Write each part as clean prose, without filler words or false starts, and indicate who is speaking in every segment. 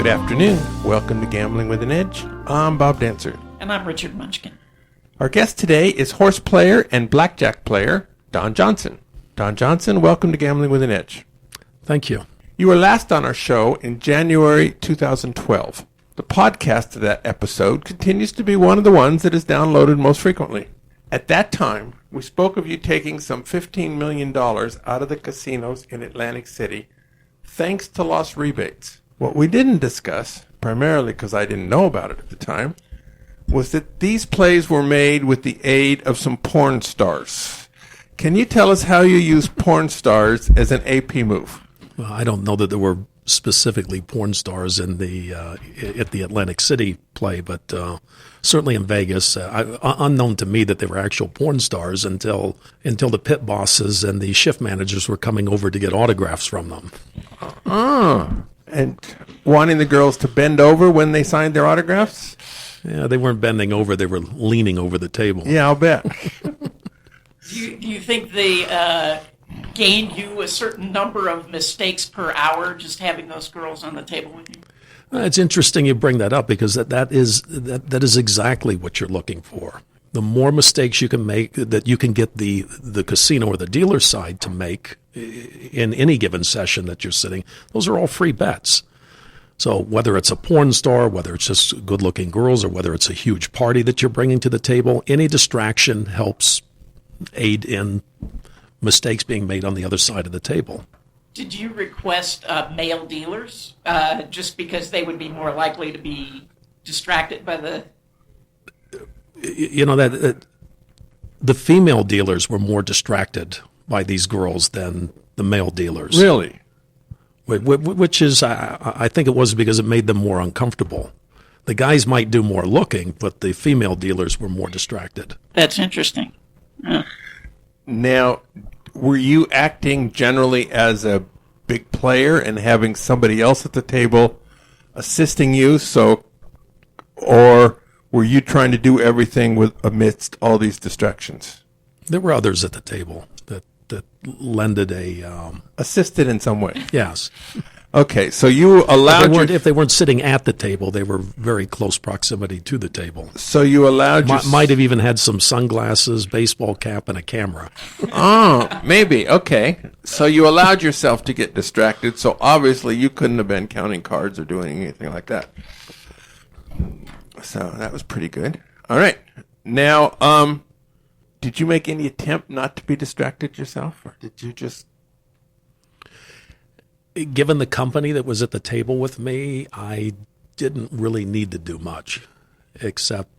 Speaker 1: Good afternoon. Welcome to Gambling with an Edge. I'm Bob Dancer.
Speaker 2: And I'm Richard Munchkin.
Speaker 1: Our guest today is horse player and blackjack player, Don Johnson. Don Johnson, welcome to Gambling with an Edge.
Speaker 3: Thank you.
Speaker 1: You were last on our show in January 2012. The podcast of that episode continues to be one of the ones that is downloaded most frequently. At that time, we spoke of you taking some $15 million out of the casinos in Atlantic City thanks to lost rebates. What we didn't discuss, primarily because I didn't know about it at the time, was that these plays were made with the aid of some porn stars. Can you tell us how you use porn stars as an AP move?
Speaker 3: Well, I don't know that there were specifically porn stars in the at the Atlantic City play, but certainly in Vegas, unknown to me that they were actual porn stars until the pit bosses and the shift managers were coming over to get autographs from them.
Speaker 1: And wanting the girls to bend over when they signed their autographs?
Speaker 3: Yeah, they weren't bending over; they were leaning over the table.
Speaker 1: Yeah, I'll bet.
Speaker 2: Do you think they gained you a certain number of mistakes per hour just having those girls on the table with you?
Speaker 3: It's interesting you bring that up because that is exactly what you're looking for. The more mistakes you can make, that you can get the casino or the dealer side to make in any given session that you're sitting, those are all free bets. So whether it's a porn star, whether it's just good-looking girls, or whether it's a huge party that you're bringing to the table, any distraction helps aid in mistakes being made on the other side of the table.
Speaker 2: Did you request male dealers just because they would be more likely to be distracted by the...
Speaker 3: You know, that the female dealers were more distracted by these girls than the male dealers.
Speaker 1: Really?
Speaker 3: Which is, I think it was because it made them more uncomfortable. The guys might do more looking, but the female dealers were more distracted.
Speaker 2: That's interesting.
Speaker 1: Now, were you acting generally as a big player and having somebody else at the table assisting you? Or were you trying to do everything amidst all these distractions?
Speaker 3: There were others at the table that lended a...
Speaker 1: assisted in some way?
Speaker 3: Yes.
Speaker 1: Okay, so you allowed...
Speaker 3: If they weren't sitting at the table, they were very close proximity to the table.
Speaker 1: So you allowed...
Speaker 3: Might have even had some sunglasses, baseball cap, and a camera.
Speaker 1: Oh, maybe. Okay. So you allowed yourself to get distracted, so obviously you couldn't have been counting cards or doing anything like that. So that was pretty good. All right. Now, did you make any attempt not to be distracted yourself, or did you just...
Speaker 3: Given the company that was at the table with me, I didn't really need to do much except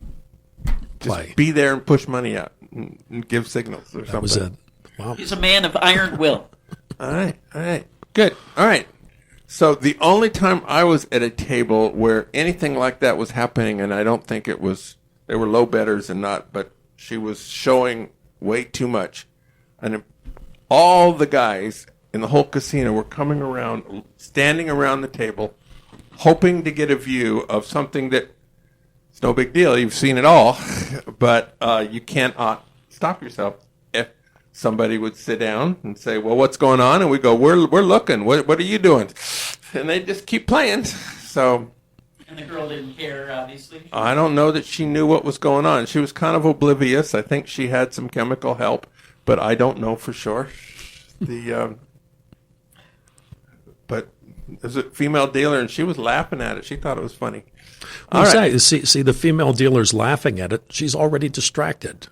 Speaker 3: play.
Speaker 1: Just be there and push money out and give signals or something.
Speaker 3: That was it. Wow.
Speaker 2: He's a man of iron will.
Speaker 1: All right. Good. All right. So the only time I was at a table where anything like that was happening, and I don't think it was, they were low bettors and not, but she was showing way too much. And all the guys in the whole casino were coming around, standing around the table, hoping to get a view of something that it's no big deal. You've seen it all, but you can't stop yourself. If somebody would sit down and say, "Well, what's going on?" and we go, "We're looking. What are you doing?" And they just keep playing. So.
Speaker 2: And the girl didn't care, obviously.
Speaker 1: I don't know that she knew what was going on. She was kind of oblivious. I think she had some chemical help, but I don't know for sure. But there's a female dealer, and she was laughing at it. She thought it was funny.
Speaker 3: All right. See, the female dealer's laughing at it. She's already distracted.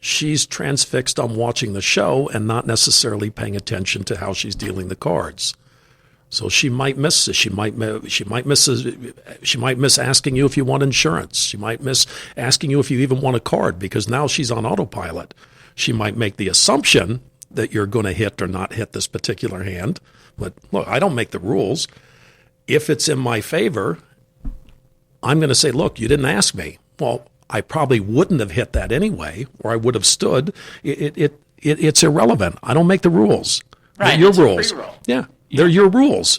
Speaker 3: She's transfixed on watching the show and not necessarily paying attention to how she's dealing the cards. So she might miss this. She might miss asking you if you want insurance. She might miss asking you if you even want a card because now she's on autopilot. She might make the assumption that you're going to hit or not hit this particular hand. But look, I don't make the rules. If it's in my favor, I'm going to say, look, you didn't ask me. Well, I probably wouldn't have hit that anyway, or I would have stood. It's irrelevant. I don't make the rules.
Speaker 2: Right,
Speaker 3: They're your
Speaker 2: it's a
Speaker 3: rules.
Speaker 2: free roll.
Speaker 3: Yeah, they're your rules.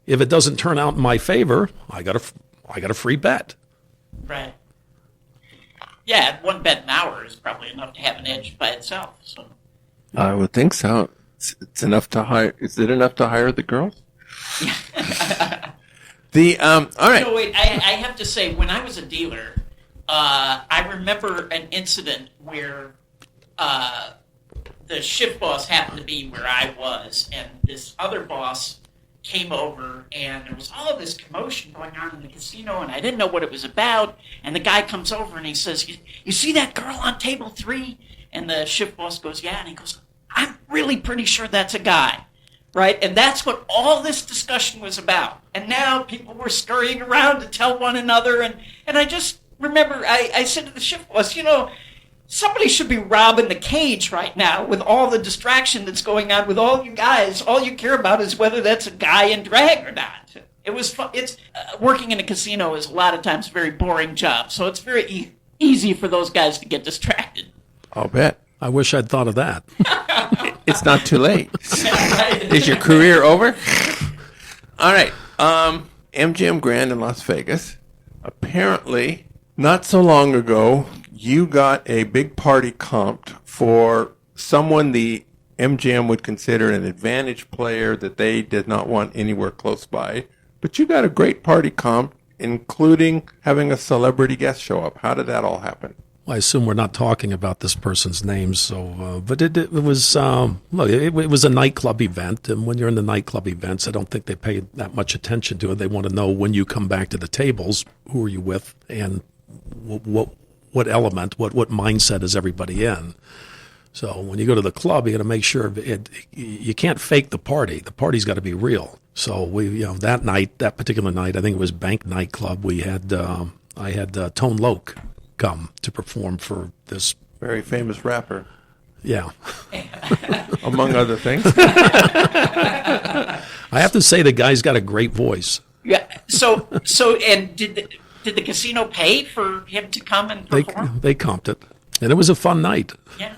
Speaker 3: If it doesn't turn out in my favor, I got a free bet.
Speaker 2: Right. Yeah, one bet an hour is probably enough to have an edge by itself. So.
Speaker 1: I would think so. It's enough to hire. Is it enough to hire the girls? All right.
Speaker 2: No, wait. I have to say, when I was a dealer, I remember an incident where the shift boss happened to be where I was, and this other boss came over, and there was all of this commotion going on in the casino, and I didn't know what it was about. And the guy comes over and he says, "You see that girl on table 3?" And the shift boss goes, "Yeah." And he goes, "I'm really pretty sure that's a guy." Right? And that's what all this discussion was about. And now people were scurrying around to tell one another. And I just remember I said to the shift boss, somebody should be robbing the cage right now with all the distraction that's going on with all you guys. All you care about is whether that's a guy in drag or not. It was fun. It's working in a casino is a lot of times a very boring job. So it's very easy for those guys to get distracted.
Speaker 1: I'll bet.
Speaker 3: I wish I'd thought of that.
Speaker 1: It's not too late. Is your career over? All right. MGM Grand in Las Vegas. Apparently, not so long ago, you got a big party comped for someone the MGM would consider an advantage player that they did not want anywhere close by. But you got a great party comp, including having a celebrity guest show up. How did that all happen?
Speaker 3: I assume we're not talking about this person's name, so but it was look, it was a nightclub event, and when you're in the nightclub events, I don't think they pay that much attention to it. They want to know when you come back to the tables, who are you with, and what element, what mindset is everybody in. So when you go to the club, you got to make sure you can't fake the party. The party's got to be real. So that particular night, I think it was Bank Nightclub. We had I had Tone Loc come to perform for this
Speaker 1: very famous rapper.
Speaker 3: Yeah.
Speaker 1: Among other things.
Speaker 3: I have to say the guy's got a great voice.
Speaker 2: Yeah. So and did the casino pay for him to come and perform?
Speaker 3: They comped it. And it was a fun night.
Speaker 2: Yeah.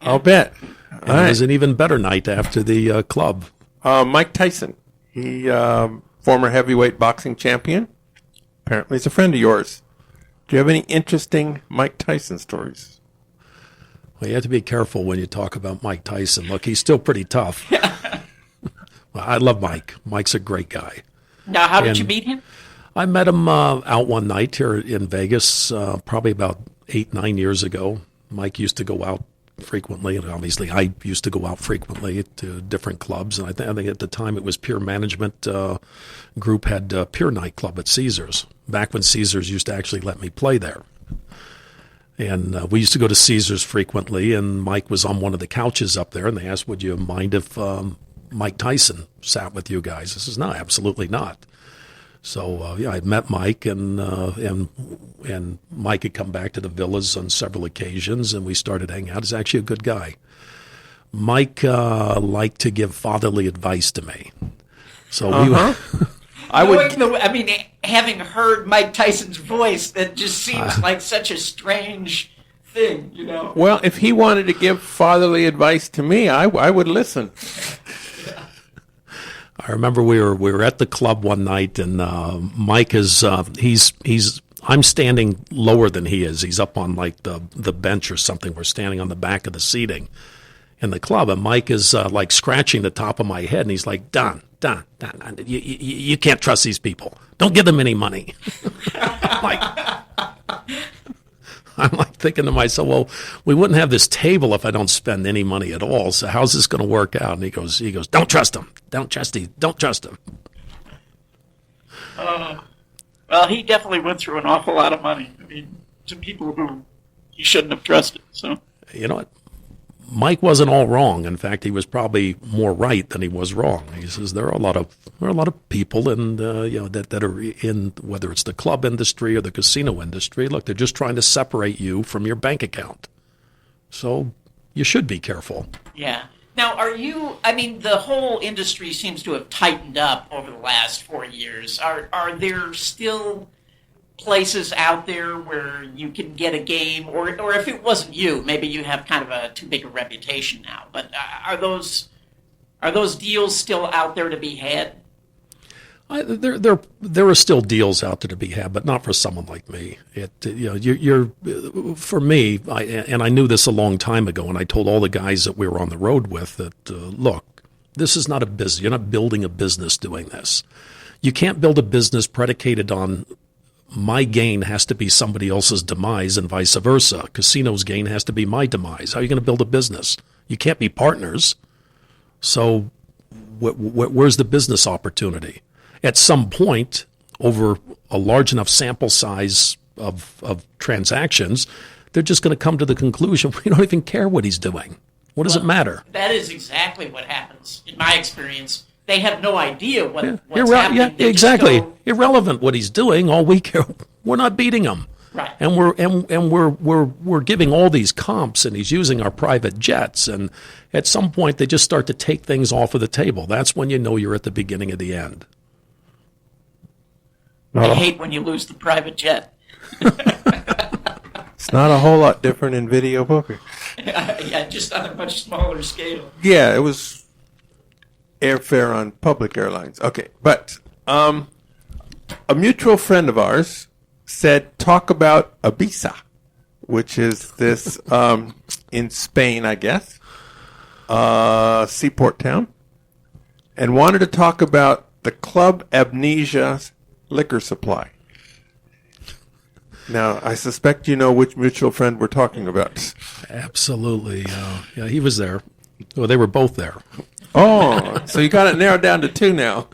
Speaker 1: I'll bet.
Speaker 3: And it was an even better night after the club.
Speaker 1: Mike Tyson. He former heavyweight boxing champion. Apparently he's a friend of yours. Do you have any interesting Mike Tyson stories?
Speaker 3: Well, you have to be careful when you talk about Mike Tyson. Look, he's still pretty tough. Well, I love Mike. Mike's a great guy.
Speaker 2: Now, how did you meet him?
Speaker 3: I met him out one night here in Vegas, probably about 8-9 years ago. Mike used to go out frequently, and obviously I used to go out frequently to different clubs. And I think at the time it was Pier Management Group had Pier Nightclub at Caesars, back when Caesars used to actually let me play there. And we used to go to Caesars frequently, and Mike was on one of the couches up there, and they asked, would you mind if Mike Tyson sat with you guys? I says, no, absolutely not. So, I met Mike, and Mike had come back to the villas on several occasions, and we started hanging out. He's actually a good guy. Mike liked to give fatherly advice to me. So
Speaker 2: having heard Mike Tyson's voice, that just seems like such a strange thing,
Speaker 1: Well, if he wanted to give fatherly advice to me, I would listen.
Speaker 3: I remember we were at the club one night, and Mike is I'm standing lower than he is. He's up on like the bench or something. We're standing on the back of the seating in the club, and Mike is like scratching the top of my head, and he's like, Don, you can't trust these people. Don't give them any money. I'm like thinking to myself, well, we wouldn't have this table if I don't spend any money at all. So how's this going to work out? And he goes, don't trust him. Don't trust him. Don't trust him.
Speaker 2: Well, he definitely went through an awful lot of money. I mean, to people who he shouldn't have trusted. So
Speaker 3: you know what? Mike wasn't all wrong. In fact, he was probably more right than he was wrong. He says there are a lot of people that are in, whether it's the club industry or the casino industry. Look, they're just trying to separate you from your bank account. So you should be careful.
Speaker 2: Yeah. Now, the whole industry seems to have tightened up over the last 4 years. Are there still places out there where you can get a game, or if it wasn't you, maybe you have kind of a too big a reputation now, but are those deals still out there to be had?
Speaker 3: There are still deals out there to be had, but not for someone like me. You're for me, I knew this a long time ago, and I told all the guys that we were on the road with that look, this is not a business. You're not building a business doing this. You can't build a business predicated on my gain has to be somebody else's demise and vice versa. Casino's gain has to be my demise. How are you going to build a business? You can't be partners. So where's the business opportunity? At some point, over a large enough sample size of transactions, they're just going to come to the conclusion, we don't even care what he's doing. What does it matter?
Speaker 2: That is exactly what happens, in my experience. They have no idea what's happening.
Speaker 3: Yeah,
Speaker 2: They
Speaker 3: exactly.
Speaker 2: just go,
Speaker 3: Irrelevant what he's doing. All we care, we're not beating him.
Speaker 2: Right.
Speaker 3: And we're giving all these comps, and he's using our private jets. And at some point, they just start to take things off of the table. That's when you know you're at the beginning of the end.
Speaker 2: I hate when you lose the private jet.
Speaker 1: It's not a whole lot different in video poker.
Speaker 2: Yeah, just on a much smaller scale.
Speaker 1: Yeah, it was airfare on public airlines. Okay, but a mutual friend of ours said, talk about Ibiza, which is this in Spain, I guess, seaport town, and wanted to talk about the Club Amnesia liquor supply. Now, I suspect you know which mutual friend we're talking about.
Speaker 3: Absolutely. Yeah, he was there. Well, they were both there.
Speaker 1: Oh, so you got it narrowed down to two now.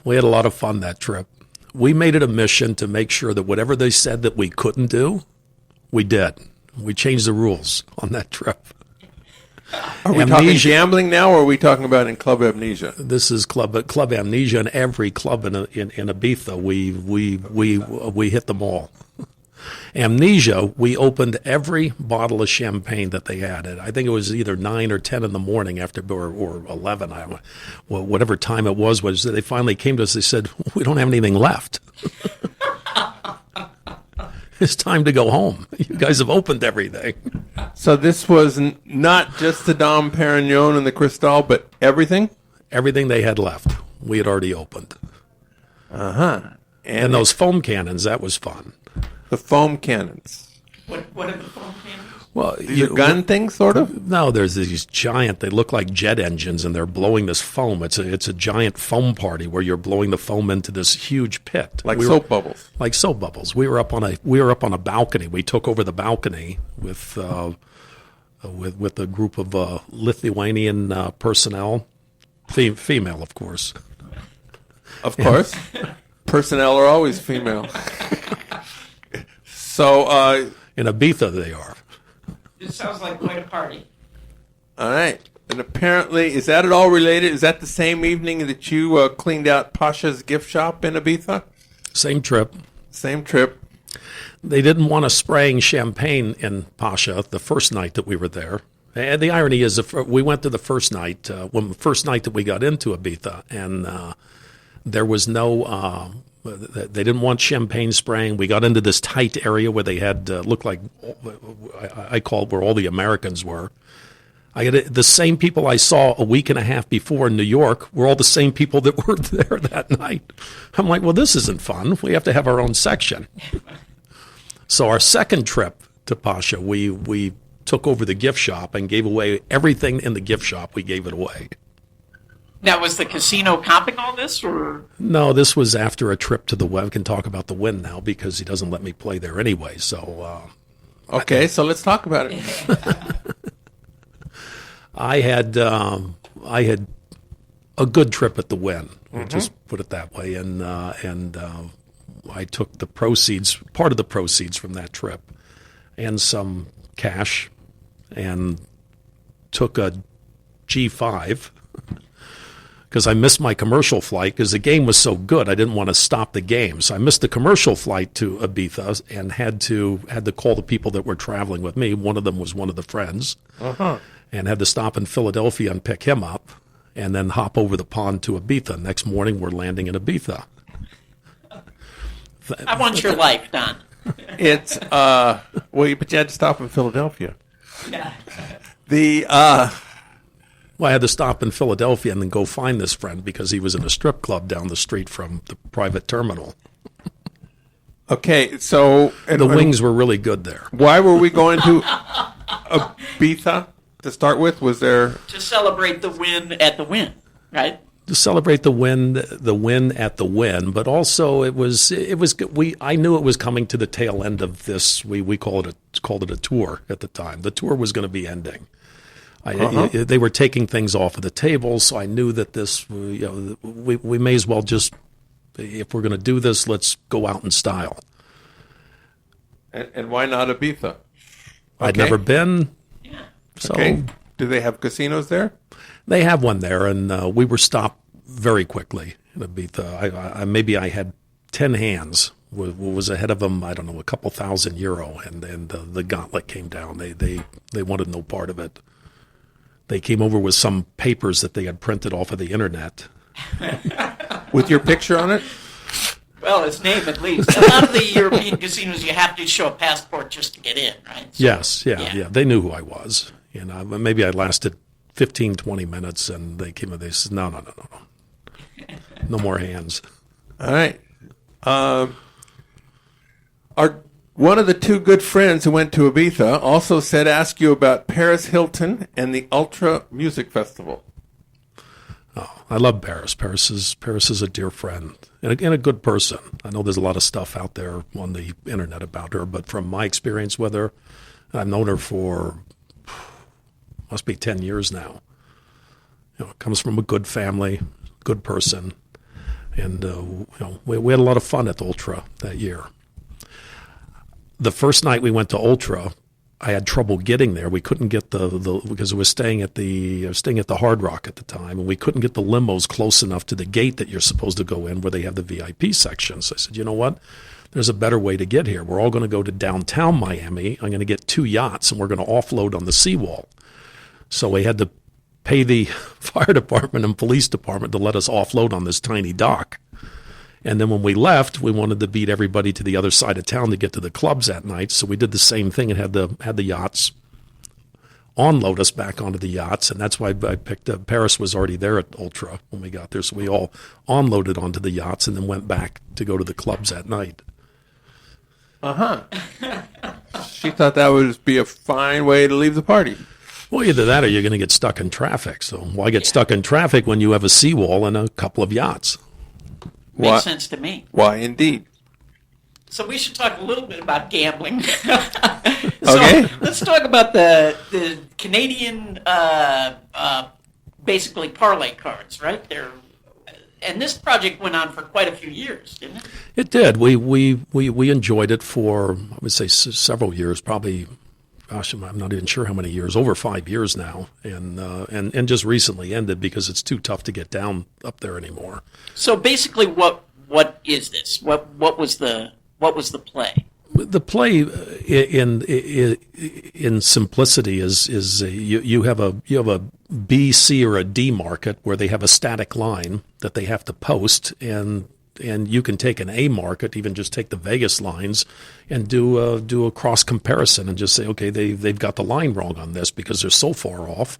Speaker 3: We had a lot of fun that trip. We made it a mission to make sure that whatever they said that we couldn't do, we did. We changed the rules on that trip.
Speaker 1: Are we talking gambling now, or are we talking about in Club Amnesia?
Speaker 3: This is Club Amnesia, and every club in Ibiza, we hit them all. Amnesia, we opened every bottle of champagne that they had. I think it was either 9 or 10 in the morning after, or 11, whatever time it was. They finally came to us. They said, we don't have anything left. It's time to go home. You guys have opened everything.
Speaker 1: So this was not just the Dom Perignon and the Cristal, but everything?
Speaker 3: Everything they had left, we had already opened.
Speaker 1: Uh-huh.
Speaker 3: And those foam cannons, that was fun.
Speaker 1: The foam cannons.
Speaker 2: What are the foam cannons?
Speaker 3: Well,
Speaker 1: These are gun things, sort of?
Speaker 3: No, there's these giant, they look like jet engines, and they're blowing this foam. It's a giant foam party where you're blowing the foam into this huge pit.
Speaker 1: Like soap bubbles.
Speaker 3: Like soap bubbles. We were up on a balcony. We took over the balcony with a group of Lithuanian personnel, female, of course.
Speaker 1: Of course. Personnel are always female. So,
Speaker 3: in Ibiza, they are.
Speaker 2: It sounds like quite a party.
Speaker 1: All right. And apparently, is that at all related? Is that the same evening that you cleaned out Pasha's gift shop in Ibiza?
Speaker 3: Same trip.
Speaker 1: Same trip.
Speaker 3: They didn't want us spraying champagne in Pasha the first night that we were there. And the irony is, we went to the first night, the first night that we got into Ibiza, and there was no... They didn't want champagne spraying. We got into this tight area where they had looked like I call it where all the Americans were. The same people I saw a week and a half before in New York were all the same people that were there that night. I'm like, well, this isn't fun. We have to have our own section. So our second trip to Pasha, we took over the gift shop and gave away everything in the gift shop. We gave it away.
Speaker 2: Now, was the casino comping all this, or?
Speaker 3: No, this was after a trip to the Win. We can talk about the Win now because he doesn't let me play there anyway. So,
Speaker 1: okay, so let's talk about it.
Speaker 3: I had a good trip at the Win. We'll just put it that way, and I took the proceeds, part of the proceeds from that trip, and some cash, and took a G5. Because I missed my commercial flight because the game was so good. I didn't want to stop the game. So I missed the commercial flight to Ibiza and had to call the people that were traveling with me. One of them was one of the friends. And had to stop in Philadelphia and pick him up and then hop over the pond to Ibiza. Next morning, we're landing in Ibiza.
Speaker 2: I want your life, Don.
Speaker 1: It's, but you had to stop in Philadelphia.
Speaker 2: Yeah.
Speaker 3: Well, I had to stop in Philadelphia and then go find this friend because he was in a strip club down the street from the private terminal.
Speaker 1: Okay, so...
Speaker 3: The wings were really good there.
Speaker 1: Why were we going to Ibiza to start with? Was there...
Speaker 2: To celebrate the win at the Win, right?
Speaker 3: to celebrate the win at the win, but also I knew it was coming to the tail end of this. We called it a tour at the time. The tour was going to be ending. They were taking things off of the table, so I knew that this, we may as well just, if we're going to do this, let's go out in style.
Speaker 1: And why not Ibiza? Okay.
Speaker 3: I'd never been.
Speaker 2: Yeah.
Speaker 3: So
Speaker 1: okay. Do they have casinos there?
Speaker 3: They have one there, and we were stopped very quickly in Ibiza. Maybe I had 10 hands. Was ahead of them, I don't know, a couple €1,000, and the gauntlet came down. They wanted no part of it. They came over with some papers that they had printed off of the internet.
Speaker 1: With your picture on it?
Speaker 2: Well, his name at least. A lot of the European casinos, you have to show a passport just to get in, right? So,
Speaker 3: yes, yeah. They knew who I was. Maybe I lasted 15, 20 minutes, and they came and they said, no. No more hands.
Speaker 1: All right. One of the two good friends who went to Ibiza also said ask you about Paris Hilton and the Ultra Music Festival.
Speaker 3: Oh, I love Paris. Paris is a dear friend and a good person. I know there's a lot of stuff out there on the internet about her, but from my experience with her, I've known her for must be 10 years now. Comes from a good family, good person, and we had a lot of fun at the Ultra that year. The first night we went to Ultra, I had trouble getting there. We couldn't get because I was staying at the Hard Rock at the time, and we couldn't get the limos close enough to the gate that you're supposed to go in where they have the VIP section. So I said, you know what? There's a better way to get here. We're all going to go to downtown Miami. I'm going to get 2 yachts, and we're going to offload on the seawall. So we had to pay the fire department and police department to let us offload on this tiny dock. And then when we left, we wanted to beat everybody to the other side of town to get to the clubs that night. So we did the same thing and had the yachts onload us back onto the yachts. And that's why I picked up. Paris was already there at Ultra when we got there. So we all onloaded onto the yachts and then went back to go to the clubs that night.
Speaker 1: She thought that would be a fine way to leave the party.
Speaker 3: Well, either that or you're going to get stuck in traffic. So why get stuck in traffic when you have a seawall and a couple of yachts?
Speaker 2: Makes sense to me.
Speaker 1: Why, indeed.
Speaker 2: So we should talk a little bit about gambling.
Speaker 1: Okay.
Speaker 2: Let's talk about the Canadian, basically parlay cards, right? And this project went on for quite a few years, didn't it?
Speaker 3: It did. We enjoyed it for, I would say, several years, probably. Gosh, I'm not even sure how many years. Over 5 years now, and just recently ended because it's too tough to get down up there anymore.
Speaker 2: So basically, what is this? What was the play?
Speaker 3: The play in simplicity is you have a B, C, or a D market where they have a static line that they have to post, and you can take an A market, even just take the Vegas lines, and do a cross comparison and just say, okay, they've got the line wrong on this because they're so far off,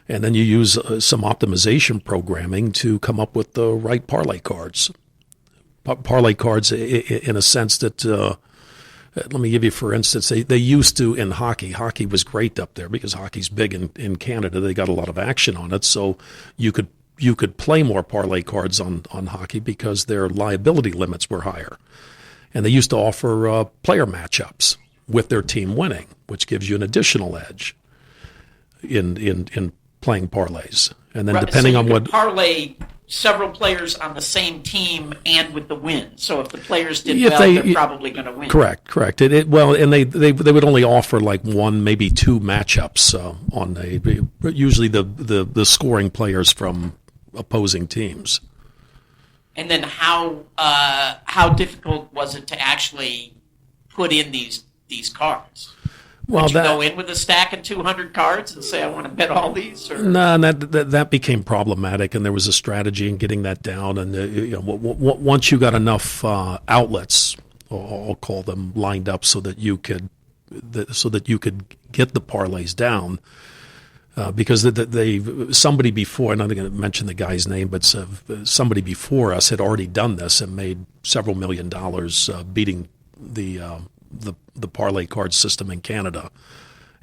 Speaker 3: and then you use some optimization programming to come up with the right parlay cards. Parlay cards, in a sense that, let me give you, for instance, they used to in hockey. Hockey was great up there because hockey's big in Canada. They got a lot of action on it, so you could play more parlay cards on hockey because their liability limits were higher. And they used to offer player matchups with their team winning, which gives you an additional edge in playing parlays. And then depending on what
Speaker 2: parlay several players on the same team and with the win. So if the players did they're probably going to win.
Speaker 3: Correct. And they would only offer like one, maybe two matchups usually the scoring players from opposing teams.
Speaker 2: And then how difficult was it to actually put in these cards?
Speaker 3: Well,
Speaker 2: Did you go in with a stack of 200 cards and say, I want to bet all these? Or?
Speaker 3: No, that became problematic, and there was a strategy in getting that down. And once you got enough outlets, I'll call them, lined up so that you could get the parlays down. Because somebody before, I'm not going to mention the guy's name, but somebody before us had already done this and made several $1 million beating the parlay card system in Canada,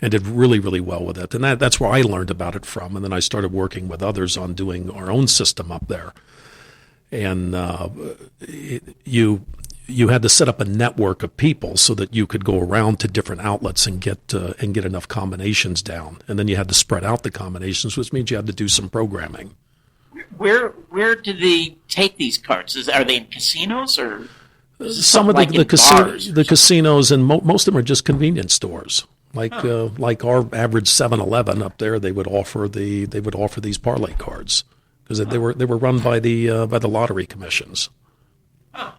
Speaker 3: and did really, really well with it. And that's where I learned about it from. And then I started working with others on doing our own system up there. And you had to set up a network of people so that you could go around to different outlets and get enough combinations down. And then you had to spread out the combinations, which means you had to do some programming.
Speaker 2: Where do they take these cards? Are they in casinos or
Speaker 3: some of
Speaker 2: like
Speaker 3: the casinos, and most of them are just convenience stores. Like our average 7-Eleven up there, they would offer these parlay cards because they were run by the lottery commissions.
Speaker 2: Oh.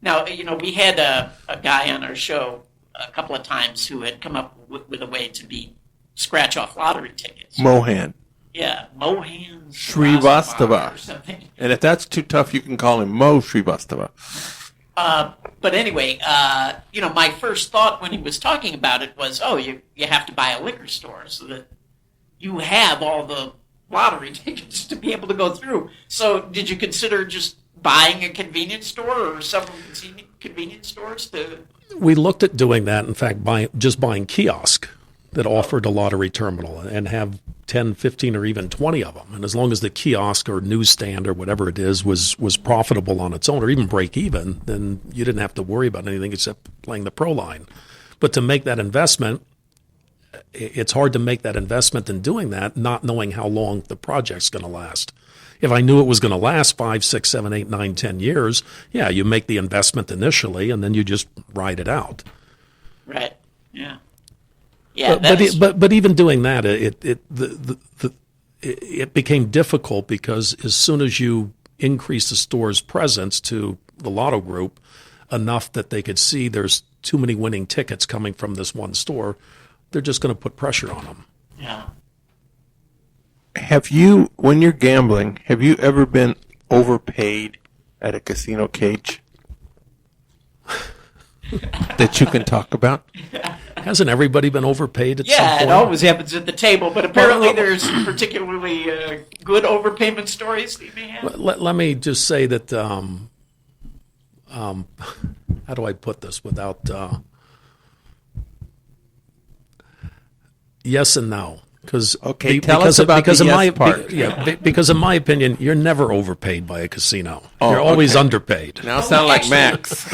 Speaker 2: Now we had a guy on our show a couple of times who had come up with a way to scratch off lottery tickets.
Speaker 1: Mohan.
Speaker 2: Yeah, Mohan
Speaker 1: Srivastava.
Speaker 2: Or something.
Speaker 1: And if that's too tough, you can call him Mo Srivastava.
Speaker 2: But anyway, my first thought when he was talking about it was, you have to buy a liquor store so that you have all the lottery tickets to be able to go through. So did you consider just buying a convenience store or several convenience stores to...
Speaker 3: We looked at doing that, in fact, buying kiosk that offered a lottery terminal and have 10, 15, or even 20 of them. And as long as the kiosk or newsstand or whatever it is was profitable on its own or even break even, then you didn't have to worry about anything except playing the pro line. But to make that investment, it's hard to make that investment in doing that, not knowing how long the project's going to last. If I knew it was going to last 5, 6, 7, 8, 9, 10 years, yeah, you make the investment initially and then you just ride it out.
Speaker 2: Right. Yeah. Yeah,
Speaker 3: but even doing that, it became difficult because as soon as you increase the store's presence to the lotto group enough that they could see there's too many winning tickets coming from this one store, they're just going to put pressure on them.
Speaker 2: Yeah.
Speaker 1: Have you, when you're gambling, have you ever been overpaid at a casino cage that you can talk about?
Speaker 3: Hasn't everybody been overpaid at some point?
Speaker 2: Yeah, it always happens at the table, but apparently there's particularly good overpayment stories that you may have.
Speaker 3: Let me just say that, how do I put this without, yes and no. Because in my opinion, you're never overpaid by a casino. You're always underpaid.
Speaker 1: Now sound like Max.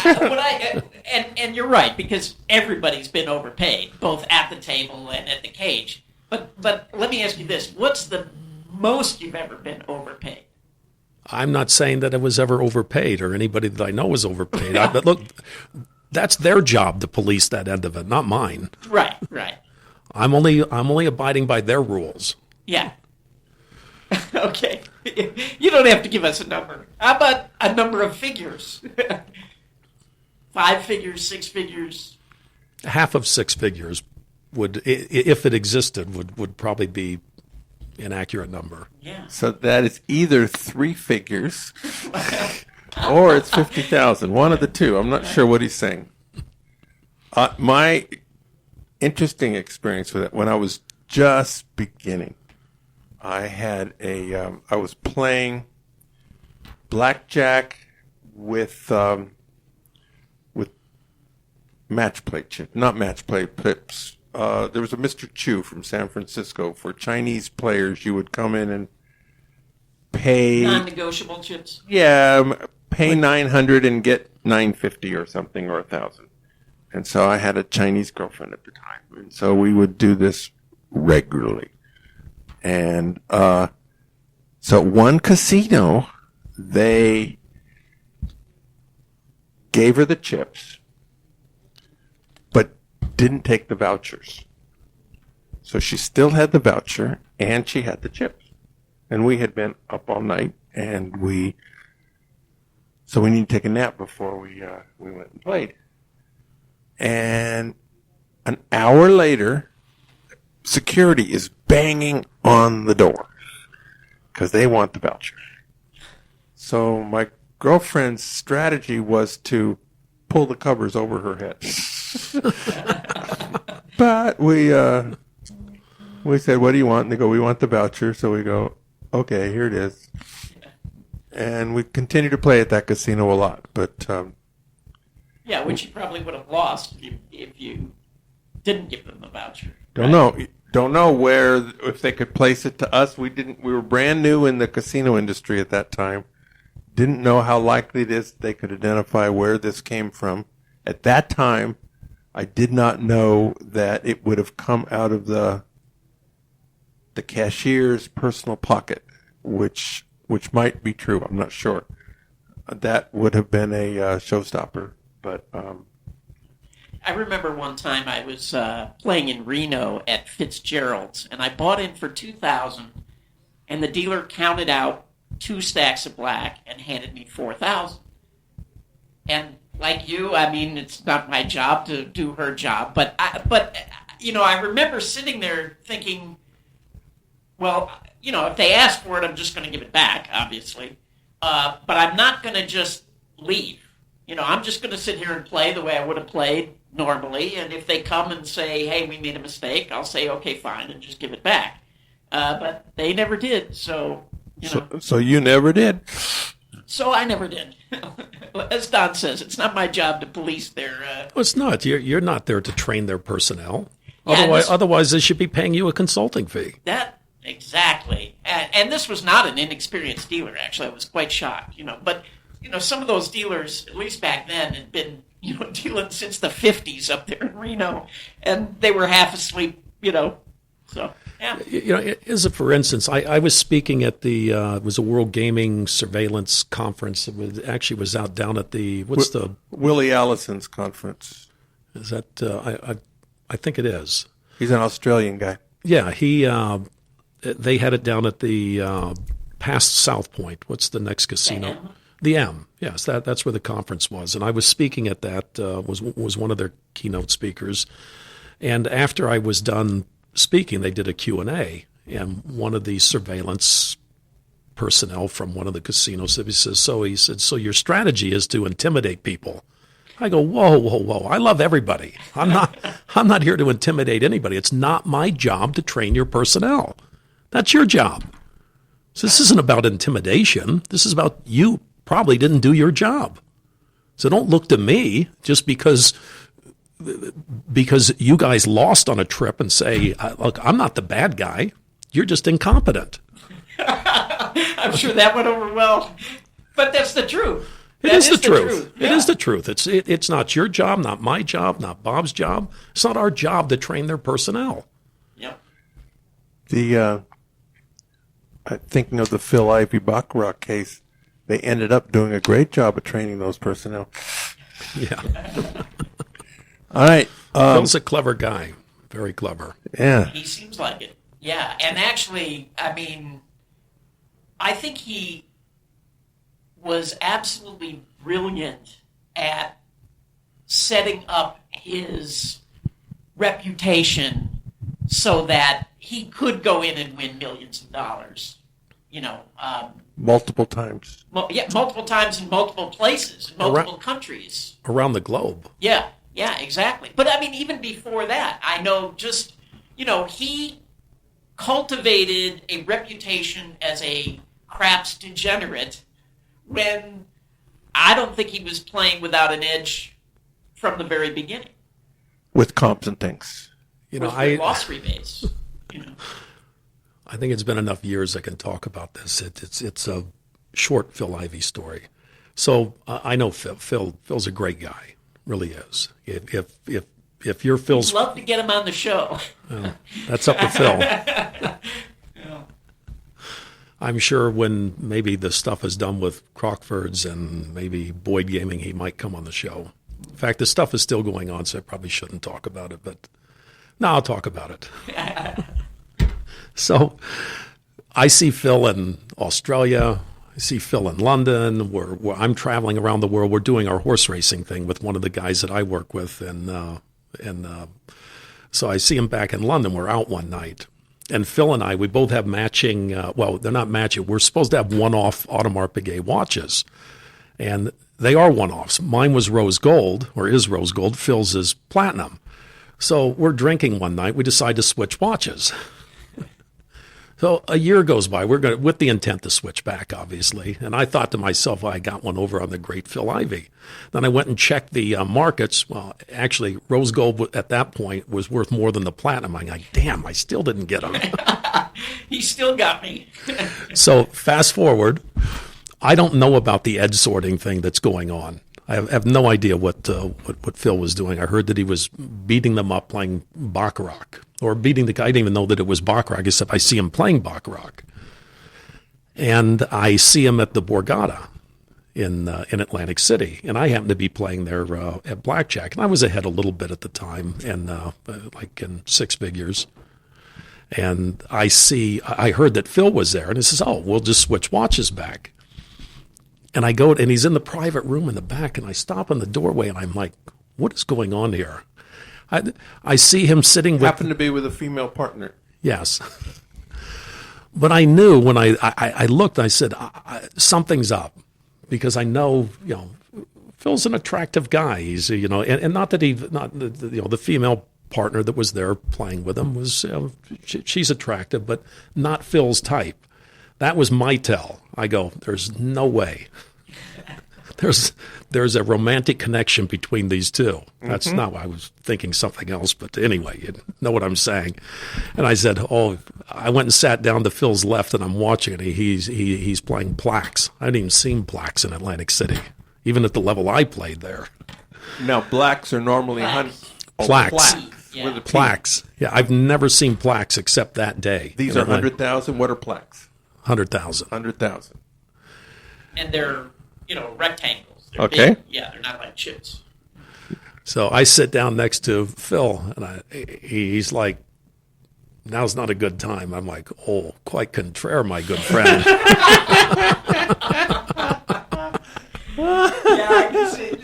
Speaker 2: And you're right, because everybody's been overpaid, both at the table and at the cage. But let me ask you this: what's the most you've ever been overpaid?
Speaker 3: I'm not saying that I was ever overpaid or anybody that I know was overpaid. But look, that's their job to police that end of it, not mine.
Speaker 2: Right.
Speaker 3: I'm only abiding by their rules.
Speaker 2: Yeah. Okay. You don't have to give us a number. How about a number of figures? 5 figures, 6 figures?
Speaker 3: Half of 6 figures would, if it existed, would probably be an accurate number.
Speaker 2: Yeah.
Speaker 1: So that is either 3 figures or it's 50,000. One of the two. I'm not sure what he's saying. My interesting experience with it, when I was just beginning, I had I was playing blackjack with match play chips, not match play pips. There was a Mr. Chu from San Francisco. For Chinese players, you would come in and pay
Speaker 2: non-negotiable chips.
Speaker 1: Yeah, pay $900 and get $950 or something, or $1,000. And so I had a Chinese girlfriend at the time, and so we would do this regularly. And so one casino, they gave her the chips, but didn't take the vouchers. So she still had the voucher, and she had the chips. And we had been up all night, and so we needed to take a nap before we went and played. And an hour later, security is banging on the door because they want the voucher. So my girlfriend's strategy was to pull the covers over her head. But we said, "What do you want?" And they go, "We want the voucher." So we go, "Okay, here it is." And we continue to play at that casino a lot, but.
Speaker 2: Yeah, which you probably would have lost if you didn't give them the voucher.
Speaker 1: Don't know where, if they could place it to us. We were brand new in the casino industry at that time. Didn't know how likely it is they could identify where this came from. At that time, I did not know that it would have come out of the cashier's personal pocket, which might be true. I'm not sure. That would have been a showstopper, but
Speaker 2: I remember one time I was playing in Reno at Fitzgerald's, and I bought in for $2,000, and the dealer counted out 2 stacks of black and handed me $4,000. And like you, I mean, it's not my job to do her job, but I remember sitting there thinking, well, if they ask for it, I'm just going to give it back, obviously, but I'm not going to just leave. I'm just going to sit here and play the way I would have played normally, and if they come and say, hey, we made a mistake, I'll say, okay, fine, and just give it back. But they never did, so,
Speaker 1: So you never did?
Speaker 2: So I never did. As Don says, it's not my job to police their...
Speaker 3: Well, it's not. You're not there to train their personnel.
Speaker 2: Yeah,
Speaker 3: Otherwise, they should be paying you a consulting fee.
Speaker 2: Exactly. And this was not an inexperienced dealer, actually. I was quite shocked, But, some of those dealers, at least back then, had been, dealing since the 50s up there in Reno. And they were half asleep, So, yeah.
Speaker 3: As a for instance, I was speaking at the, it was a World Gaming Surveillance Conference. It was out down at the,
Speaker 1: Willie Allison's conference.
Speaker 3: Is that, I think it is.
Speaker 1: He's an Australian guy.
Speaker 3: Yeah, they had it down at the past South Point. What's the next casino? The M. Yes, that's where the conference was, and I was speaking at that. Was one of their keynote speakers, and after I was done speaking, they did a Q&A, and one of the surveillance personnel from one of the casinos he said, so your strategy is to intimidate people. I go, whoa! I love everybody. I'm not here to intimidate anybody. It's not my job to train your personnel. That's your job. So this isn't about intimidation. This is about you probably didn't do your job. So don't look to me just because you guys lost on a trip and say, look, I'm not the bad guy. You're just incompetent.
Speaker 2: I'm sure that went over well. But that's the truth.
Speaker 3: It is the truth. Yeah. It is the truth. It's not your job, not my job, not Bob's job. It's not our job to train their personnel.
Speaker 2: Yep.
Speaker 1: Thinking of the Phil Ivey Baccarat case, they ended up doing a great job of training those personnel.
Speaker 3: Yeah.
Speaker 1: All right.
Speaker 3: Phil's a clever guy. Very clever.
Speaker 1: Yeah.
Speaker 2: He seems like it. Yeah. And actually, I think he was absolutely brilliant at setting up his reputation so that he could go in and win millions of dollars.
Speaker 1: Multiple times.
Speaker 2: Multiple times in multiple places, in multiple countries.
Speaker 3: Around the globe.
Speaker 2: Yeah, exactly. But even before that, I know he cultivated a reputation as a craps degenerate when I don't think he was playing without an edge from the very beginning.
Speaker 1: With comps and things.
Speaker 2: With loss rebates.
Speaker 3: I think it's been enough years I can talk about this. It's a short Phil Ivey story. So I know Phil. Phil's a great guy, really is. If you're Phil's,
Speaker 2: I'd love to get him on the show.
Speaker 3: That's up to Phil. Yeah. I'm sure when maybe the stuff is done with Crockford's and maybe Boyd Gaming, he might come on the show. In fact, the stuff is still going on, so I probably shouldn't talk about it. But no, I'll talk about it. So I see Phil in Australia. I see Phil in London. Where I'm traveling around the world. We're doing our horse racing thing with one of the guys that I work with. And so I see him back in London. We're out one night. And Phil and I, we both have matching, they're not matching. We're supposed to have one-off Audemars Piguet watches. And they are one-offs. Mine was rose gold, or is rose gold. Phil's is platinum. So we're drinking one night. We decide to switch watches. So a year goes by. We're going with the intent to switch back, obviously. And I thought to myself, well, I got one over on the great Phil Ivey. Then I went and checked the markets. Well, actually, rose gold at that point was worth more than the platinum. I'm like, damn, I still didn't get him.
Speaker 2: He still got me.
Speaker 3: So fast forward, I don't know about the edge sorting thing that's going on. I have no idea what Phil was doing. I heard that he was beating them up playing baccarat, or beating the guy. I didn't even know that it was baccarat, except I see him playing baccarat, and I see him at the Borgata in Atlantic City, and I happened to be playing there at blackjack, and I was ahead a little bit at the time, and like in six figures. And I heard that Phil was there, and he says, "Oh, we'll just switch watches back." And I go, and he's in the private room in the back, and I stop in the doorway, and I'm like, what is going on here? I see him sitting with...
Speaker 1: Happened to be with a female partner.
Speaker 3: Yes. But I knew when I looked, I said, something's up, because I know, Phil's an attractive guy. He's, and not that the female partner that was there playing with him was, she's attractive, but not Phil's type. That was my tell. I go, there's no way. There's a romantic connection between these two. That's not why I was thinking something else, but anyway, you know what I'm saying. And I said, I went and sat down to Phil's left, and I'm watching it. He's playing plaques. I hadn't even seen plaques in Atlantic City, even at the level I played there.
Speaker 1: Now, blacks are normally
Speaker 3: plaques.
Speaker 2: Yeah.
Speaker 1: With a P.
Speaker 3: Plaques. Yeah, I've never seen plaques except that day.
Speaker 1: These are 100,000. What are plaques?
Speaker 3: 100,000.
Speaker 1: 100,000.
Speaker 2: And they're, rectangles. They're
Speaker 1: Okay.
Speaker 2: big. Yeah, they're not like chips.
Speaker 3: So I sit down next to Phil, and he's like, now's not a good time. I'm like, oh, quite contraire, my good friend.
Speaker 2: Yeah, I can see.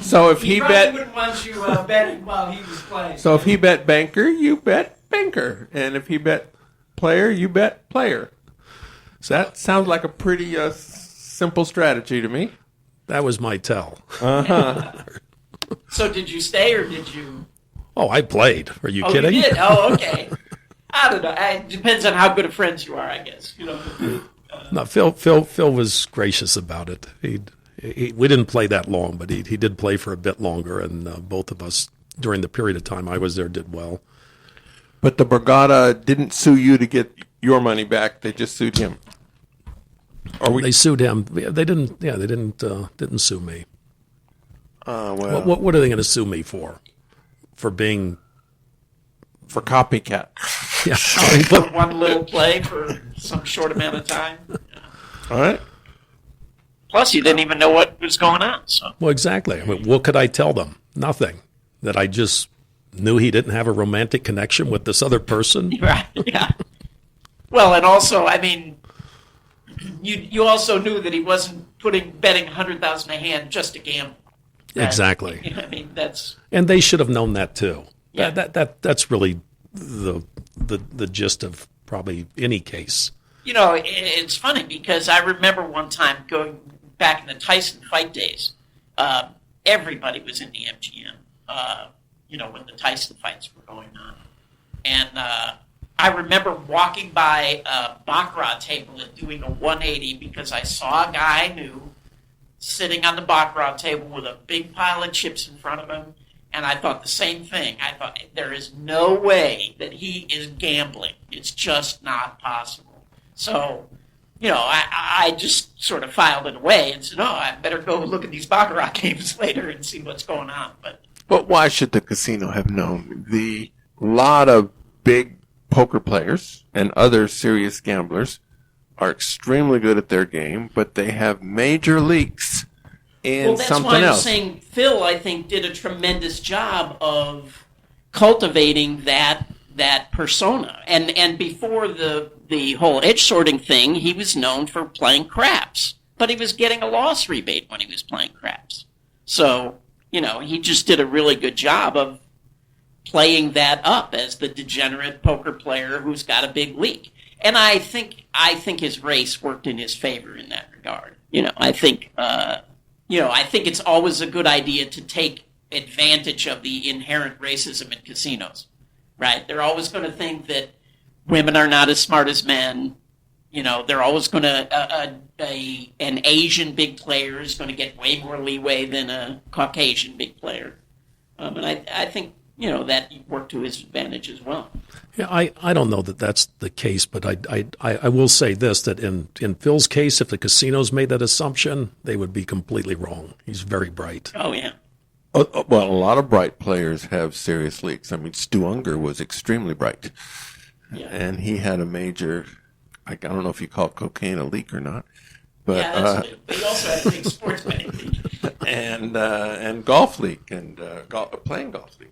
Speaker 1: So if he
Speaker 2: probably
Speaker 1: bet,
Speaker 2: wouldn't want you betting while he was playing.
Speaker 1: so if he bet banker, you bet banker, and if he bet player, you bet player. So that sounds like a pretty simple strategy to me.
Speaker 3: That was my tell.
Speaker 2: So did you stay or did you?
Speaker 3: Oh, I played. Are you
Speaker 2: Oh,
Speaker 3: kidding?
Speaker 2: you did? Oh, okay. I don't know. It depends on how good of friends you are, I guess.
Speaker 3: No, Phil was gracious about it. We didn't play that long, but he did play for a bit longer, and both of us, during the period of time I was there, did well.
Speaker 1: But the Borgata didn't sue you to get your money back. They just sued him.
Speaker 3: They sued him. They didn't. Yeah, they didn't sue me.
Speaker 1: Well,
Speaker 3: What are they going to sue me for? For being
Speaker 1: for copycat.
Speaker 3: yeah.
Speaker 2: For one little play for some short amount of time.
Speaker 1: All right.
Speaker 2: Plus, you didn't even know what was going on. So.
Speaker 3: Well, exactly. I mean, what could I tell them? Nothing. That I just knew he didn't have a romantic connection with this other person.
Speaker 2: Right. Yeah. Well, and also, I mean, you also knew that he wasn't betting 100,000 a hand just to gamble. Right?
Speaker 3: Exactly.
Speaker 2: I mean, that's.
Speaker 3: And they should have known that too.
Speaker 2: Yeah.
Speaker 3: That's really the gist of probably any case.
Speaker 2: It's funny because I remember one time going back in the Tyson fight days. Everybody was in the MGM. When the Tyson fights were going on, and I remember walking by a baccarat table and doing a 180 because I saw a guy I knew sitting on the baccarat table with a big pile of chips in front of him, and I thought the same thing. I thought, there is no way that he is gambling. It's just not possible. So, I just sort of filed it away and said, oh, I better go look at these baccarat games later and see what's going on.
Speaker 1: But why should the casino have known? The lot of big poker players and other serious gamblers are extremely good at their game, but they have major leaks in something else.
Speaker 2: Well, that's why I'm saying Phil, I think, did a tremendous job of cultivating that persona. And before the whole edge sorting thing, he was known for playing craps, but he was getting a loss rebate when he was playing craps. So, he just did a really good job of playing that up as the degenerate poker player who's got a big leak. And I think his race worked in his favor in that regard. I think it's always a good idea to take advantage of the inherent racism in casinos, right? They're always going to think that women are not as smart as men. You know, they're always going to an Asian big player is going to get way more leeway than a Caucasian big player, and I think that worked to his advantage as well.
Speaker 3: Yeah, I don't know that that's the case, but I will say this, that in Phil's case, if the casinos made that assumption, they would be completely wrong. He's very bright.
Speaker 2: Oh yeah.
Speaker 1: Well, a lot of bright players have serious leaks. I mean, Stu Unger was extremely bright, and he had a major. I don't know if you call cocaine a leak or not, but
Speaker 2: yeah, he also had a big sports betting league
Speaker 1: and golf league and playing golf league.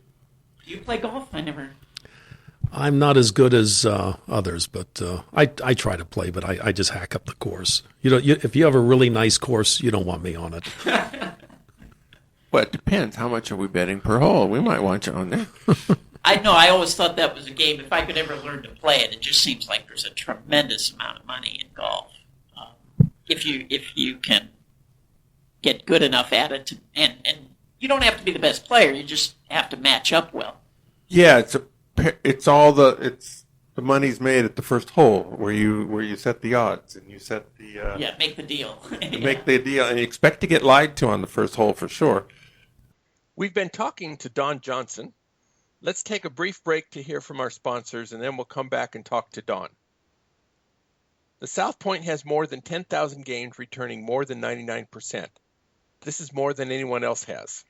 Speaker 2: Do you play golf? I never.
Speaker 3: I'm not as good as others, but I try to play, but I just hack up the course. If you have a really nice course, you don't want me on it.
Speaker 1: Well, it depends. How much are we betting per hole? We might want you on there.
Speaker 2: I know. I always thought that was a game. If I could ever learn to play it, it just seems like there's a tremendous amount of money in golf. If you can get good enough at it, and you don't have to be the best player. You just have to match up well.
Speaker 1: Yeah, it's the money's made at the first hole where you set the odds and you set the
Speaker 2: make the deal.
Speaker 1: make the deal, and you expect to get lied to on the first hole for sure.
Speaker 4: We've been talking to Don Johnson. Let's take a brief break to hear from our sponsors, and then we'll come back and talk to Don. The South Point has more than 10,000 games, returning more than 99%. This is more than anyone else has.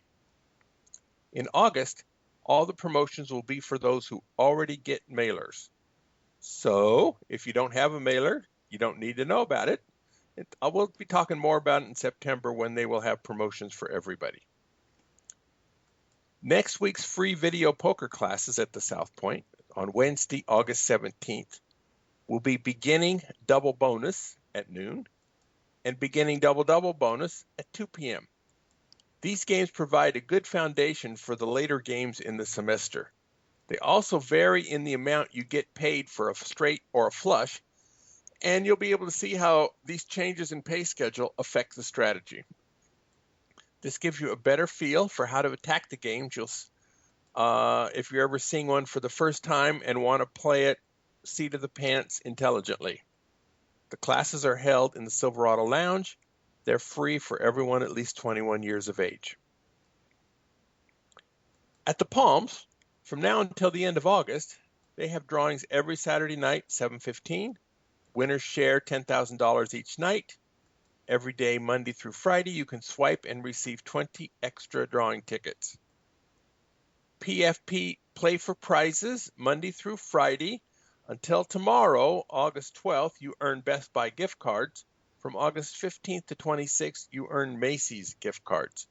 Speaker 4: In August, all the promotions will be for those who already get mailers. So, if you don't have a mailer, you don't need to know about it. I will be talking more about it in September when they will have promotions for everybody. Next week's free video poker classes at the South Point on Wednesday, August 17th, will be beginning double bonus at noon and beginning double bonus at 2 p.m. These games provide a good foundation for the later games in the semester. They also vary in the amount you get paid for a straight or a flush, and you'll be able to see how these changes in pay schedule affect the strategy. This gives you a better feel for how to attack the games. If you're ever seeing one for the first time and want to play it seat of the pants intelligently. The classes are held in the Silverado Lounge. They're free for everyone at least 21 years of age. At the Palms, from now until the end of August, they have drawings every Saturday night, 7:15. Winners share $10,000 each night. Every day, Monday through Friday, you can swipe and receive 20 extra drawing tickets. PFP Play for Prizes, Monday through Friday. Until tomorrow, August 12th, you earn Best Buy gift cards. From August 15th to 26th, you earn Macy's gift cards.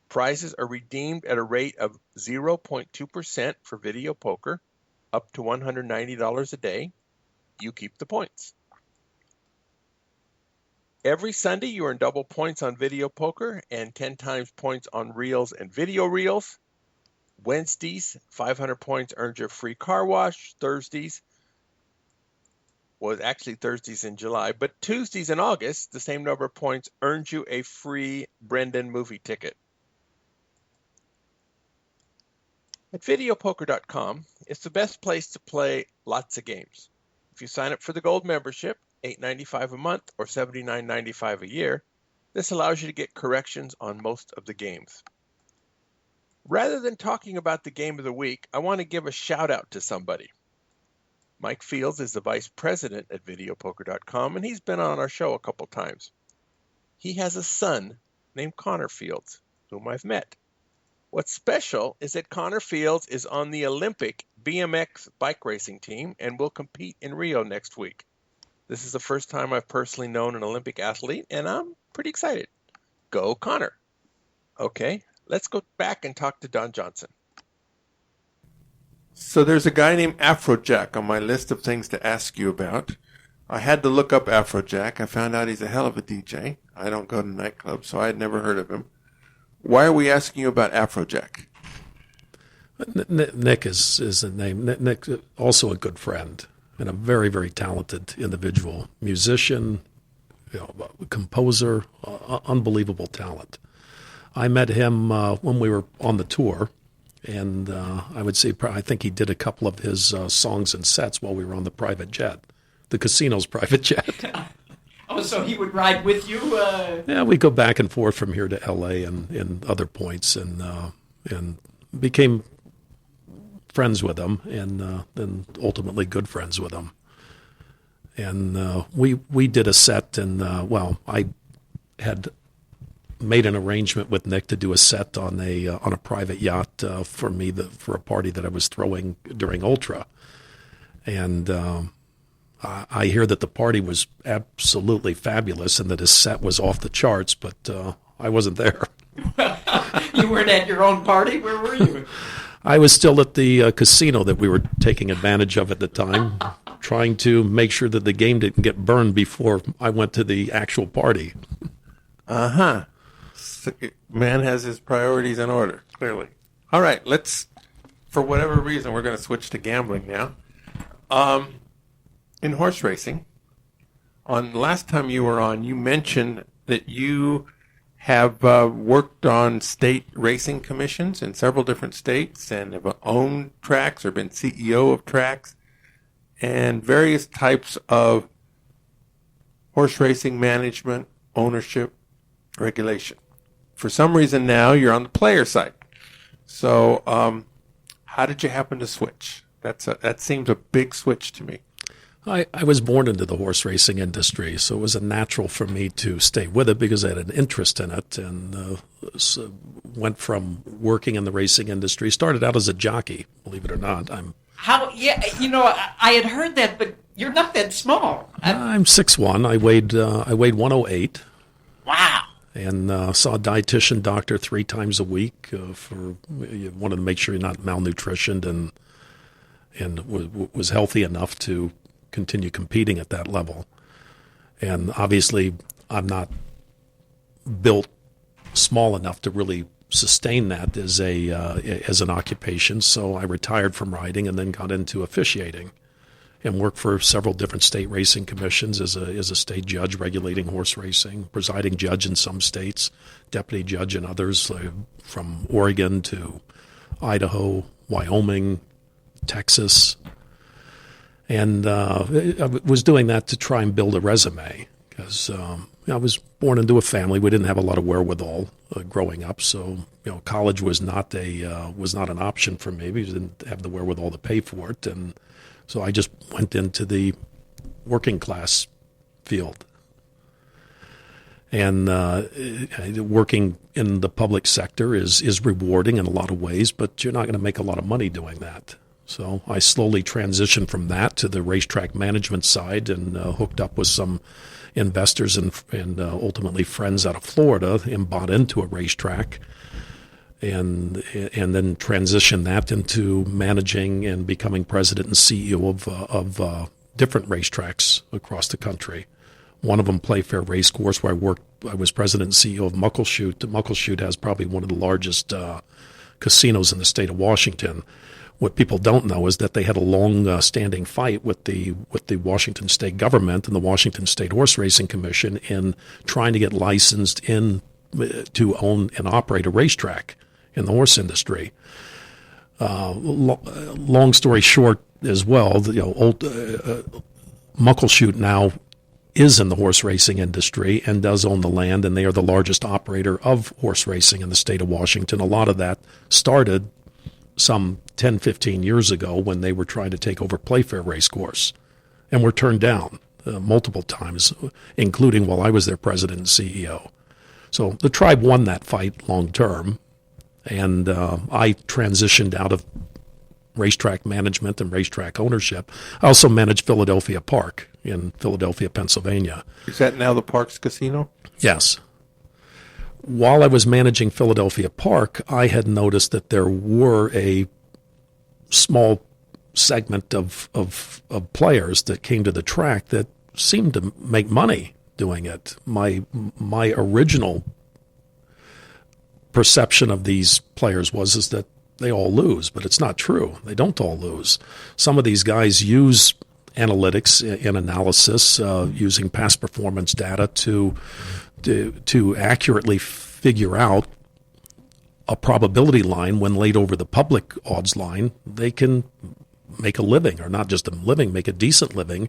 Speaker 4: Prizes are redeemed at a rate of 0.2% for video poker, up to $190 a day. You keep the points. Every Sunday, you earn double points on video poker and 10 times points on reels and video reels. Wednesdays, 500 points earns you a free car wash. Thursdays in July, but Tuesdays in August, the same number of points earns you a free Brendan movie ticket. At videopoker.com, it's the best place to play lots of games. If you sign up for the gold membership, $8.95 a month or $79.95 a year, this allows you to get corrections on most of the games. Rather than talking about the game of the week, I want to give a shout out to somebody. Mike Fields is the vice president at videopoker.com, and he's been on our show a couple times. He has a son named Connor Fields, whom I've met. What's special is that Connor Fields is on the Olympic BMX bike racing team and will compete in Rio next week. This is the first time I've personally known an Olympic athlete, and I'm pretty excited. Go Connor. Okay, let's go back and talk to Don Johnson.
Speaker 1: So there's a guy named Afrojack on my list of things to ask you about. I had to look up Afrojack. I found out he's a hell of a DJ. I don't go to nightclubs, so I had never heard of him. Why are we asking you about Afrojack?
Speaker 3: Nick is the name. Nick, also a good friend and a very, very talented individual, musician, composer, unbelievable talent. I met him when we were on the tour. And I would say, I think he did a couple of his songs and sets while we were on the private jet, the casino's private jet.
Speaker 2: Oh, so he would ride with you?
Speaker 3: Yeah, we go back and forth from here to L.A. and other points, and became friends with him, and then ultimately good friends with him. And we did a set, and I had made an arrangement with Nick to do a set on a private yacht for me for a party that I was throwing during Ultra, and I hear that the party was absolutely fabulous and that his set was off the charts, but I wasn't there.
Speaker 2: You weren't at your own party? Where were you?
Speaker 3: I was still at the casino that we were taking advantage of at the time, trying to make sure that the game didn't get burned before I went to the actual party.
Speaker 1: Uh-huh. So, man has his priorities in order, clearly. All right, for whatever reason, we're going to switch to gambling now. In horse racing, on last time you were on, you mentioned that you have worked on state racing commissions in several different states and have owned tracks or been CEO of tracks and various types of horse racing management, ownership, regulation. For some reason now you're on the player side. So how did you happen to switch? That seems a big switch to me.
Speaker 3: I was born into the horse racing industry, so it was a natural for me to stay with it because I had an interest in it, and went from working in the racing industry. Started out as a jockey, believe it or not.
Speaker 2: I had heard that, but you're not that small.
Speaker 3: I'm 6'1". I weighed 108.
Speaker 2: Wow.
Speaker 3: And saw a dietitian doctor 3 times a week you wanted to make sure you're not malnutritioned and was healthy enough to continue competing at that level. And obviously, I'm not built small enough to really sustain that as an occupation. So I retired from riding and then got into officiating and worked for several different state racing commissions as a state judge regulating horse racing, presiding judge in some states, deputy judge in others, from Oregon to Idaho, Wyoming, Texas. And I was doing that to try and build a resume because I was born into a family. We didn't have a lot of wherewithal growing up, so college was not an option for me because I didn't have the wherewithal to pay for it, and so I just went into the working class field. And working in the public sector is rewarding in a lot of ways, but you're not going to make a lot of money doing that. So I slowly transitioned from that to the racetrack management side and hooked up with some investors and ultimately friends out of Florida and bought into a racetrack and then transitioned that into managing and becoming president and CEO of different racetracks across the country. One of them, Playfair Racecourse, where I was president and CEO of Muckleshoot. Muckleshoot has probably one of the largest casinos in the state of Washington. What people don't know is that they had a long-standing fight with the Washington state government and the Washington State Horse Racing Commission in trying to get licensed in to own and operate a racetrack in the horse industry. Long story short, as well, Muckleshoot now is in the horse racing industry and does own the land, and they are the largest operator of horse racing in the state of Washington. A lot of that started some 10, 15 years ago when they were trying to take over Playfair Racecourse and were turned down multiple times, including while I was their president and CEO. So the tribe won that fight long term, and I transitioned out of racetrack management and racetrack ownership. I also managed Philadelphia Park in Philadelphia, Pennsylvania.
Speaker 1: Is that now the Parks Casino?
Speaker 3: Yes. While I was managing Philadelphia Park, I had noticed that there were a small segment of players that came to the track that seemed to make money doing it. My original perception of these players is that they all lose, but it's not true. They don't all lose. Some of these guys use analytics and analysis using past performance data to accurately figure out a probability line when laid over the public odds line, they can make a living, or not just a living, make a decent living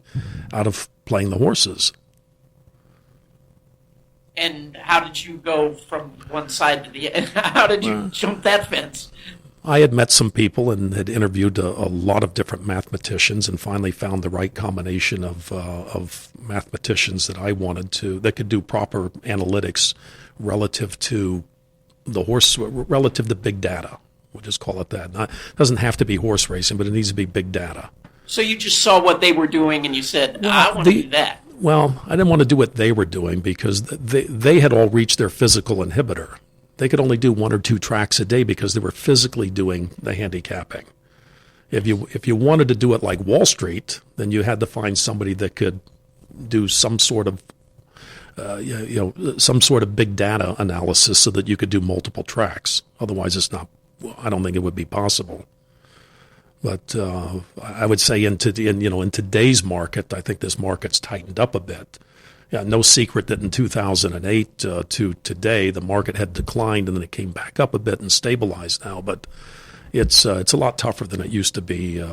Speaker 3: out of playing the horses.
Speaker 2: And how did you go from one side to the other? How did you jump that fence?
Speaker 3: I had met some people and had interviewed a lot of different mathematicians, and finally found the right combination of mathematicians that I wanted to, that could do proper analytics relative to the horse, relative to big data. We'll just call it that. It doesn't have to be horse racing, but it needs to be big data.
Speaker 2: So you just saw what they were doing and you said, I want to do that.
Speaker 3: Well, I didn't want to do what they were doing because they had all reached their physical inhibitor. They could only do 1 or 2 tracks a day because they were physically doing the handicapping. If you wanted to do it like Wall Street, then you had to find somebody that could do some sort of some sort of big data analysis so that you could do multiple tracks. Otherwise, it's not. I don't think it would be possible. But I would say in today's market, I think this market's tightened up a bit. Yeah, no secret that in 2008 to today, the market had declined and then it came back up a bit and stabilized now. But it's a lot tougher than it used to be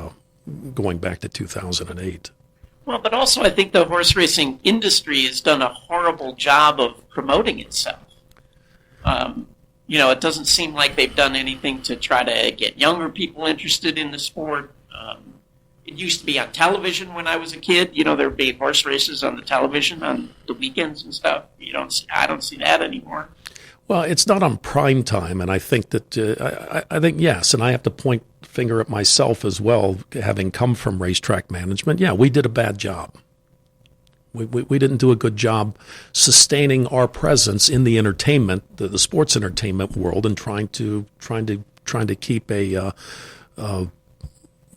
Speaker 3: going back to 2008.
Speaker 2: Well, but also I think the horse racing industry has done a horrible job of promoting itself. It doesn't seem like they've done anything to try to get younger people interested in the sport. It used to be on television when I was a kid. There'd be horse races on the television on the weekends and stuff. I don't see that anymore.
Speaker 3: Well, it's not on prime time, and I think that I think yes, and I have to point the finger at myself as well, having come from racetrack management. Yeah, we did a bad job. We didn't do a good job sustaining our presence in the entertainment, the sports entertainment world, and trying to keep a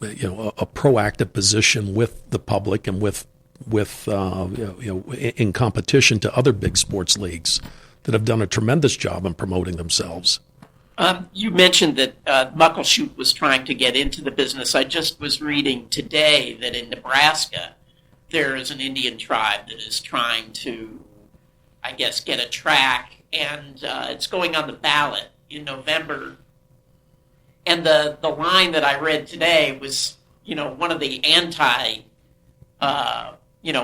Speaker 3: proactive position with the public and with in competition to other big sports leagues that have done a tremendous job in promoting themselves.
Speaker 2: You mentioned that Muckleshoot was trying to get into the business. I just was reading today that in Nebraska there is an Indian tribe that is trying to, I guess, get a track, and it's going on the ballot in November. And the line that I read today was, one of the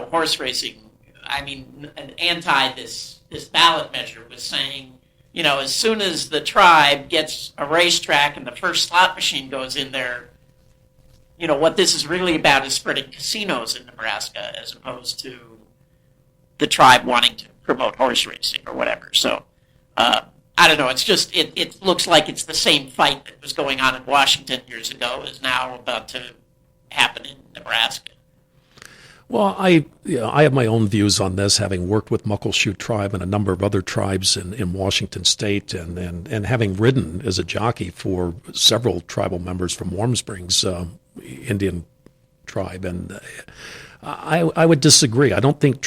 Speaker 2: horse racing, anti this ballot measure was saying, as soon as the tribe gets a racetrack and the first slot machine goes in there, what this is really about is spreading casinos in Nebraska as opposed to the tribe wanting to promote horse racing or whatever. So, I don't know. It's just, it looks like it's the same fight that was going on in Washington years ago is now about to happen in Nebraska.
Speaker 3: Well, I have my own views on this, having worked with Muckleshoot tribe and a number of other tribes in Washington State, and having ridden as a jockey for several tribal members from Warm Springs Indian tribe, and I would disagree. I don't think a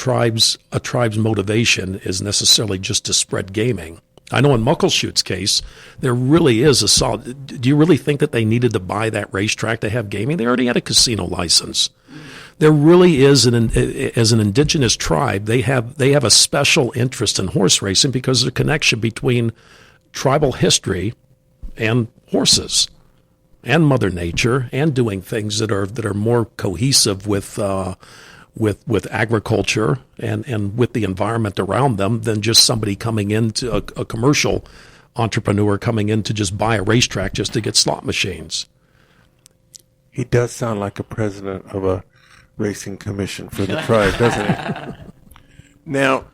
Speaker 3: tribe's motivation is necessarily just to spread gaming. I know in Muckleshoot's case, there really is a solid. Do you really think that they needed to buy that racetrack to have gaming? They already had a casino license. There really is as an indigenous tribe, they have a special interest in horse racing because of the connection between tribal history and horses and Mother Nature, and doing things that are more cohesive with agriculture and with the environment around them than just somebody coming into a commercial entrepreneur coming in to just buy a racetrack just to get slot machines.
Speaker 1: He does sound like a president of a racing commission for the tribe, doesn't he? Now,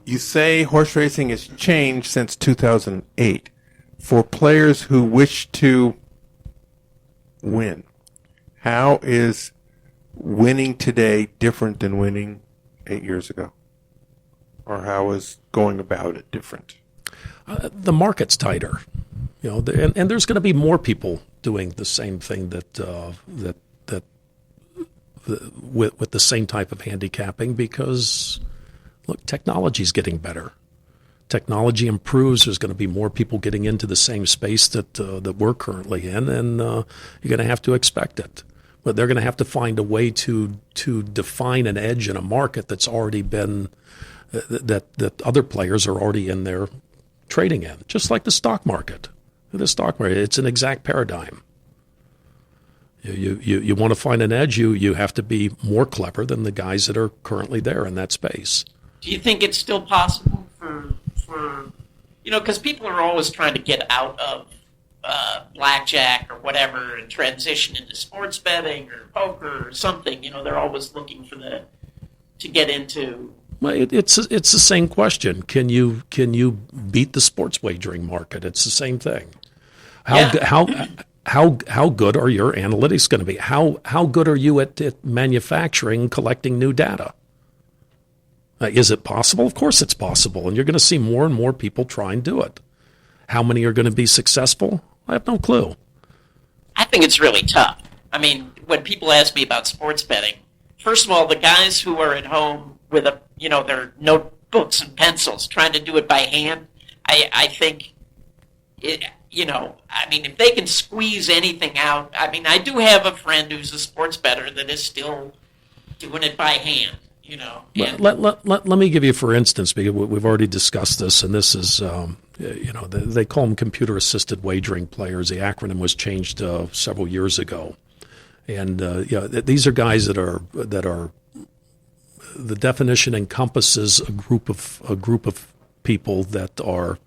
Speaker 1: you say horse racing has changed since 2008. For players who wish to win, how is winning today different than winning 8 years ago? Or how is going about it different?
Speaker 3: The market's tighter, and there's going to be more people doing the same thing with the same type of handicapping because, look, technology's getting better. Technology improves. There's going to be more people getting into the same space that we're currently in, and you're going to have to expect it. But they're going to have to find a way to define an edge in a market that's already been that other players are already in there trading in, just like the stock market. The stock market, it's an exact paradigm. You want to find an edge, you have to be more clever than the guys that are currently there in that space.
Speaker 2: Do you think it's still possible for because people are always trying to get out of blackjack or whatever and transition into sports betting or poker or something. They're always looking to get into.
Speaker 3: Well, it's the same question. Can you beat the sports wagering market? It's the same thing. How good are your analytics going to be? How good are you at manufacturing, collecting new data? Is it possible? Of course it's possible, and you're going to see more and more people try and do it. How many are going to be successful? I have no clue.
Speaker 2: I think it's really tough. I mean, when people ask me about sports betting, first of all, the guys who are at home with their notebooks and pencils trying to do it by hand, I think it. If they can squeeze anything out, I do have a friend who's a sports bettor that is still doing it by hand.
Speaker 3: Let me give you, for instance, because we've already discussed this, and this is, they call them computer-assisted wagering players. The acronym was changed several years ago, and these are guys that are. The definition encompasses a group of people that are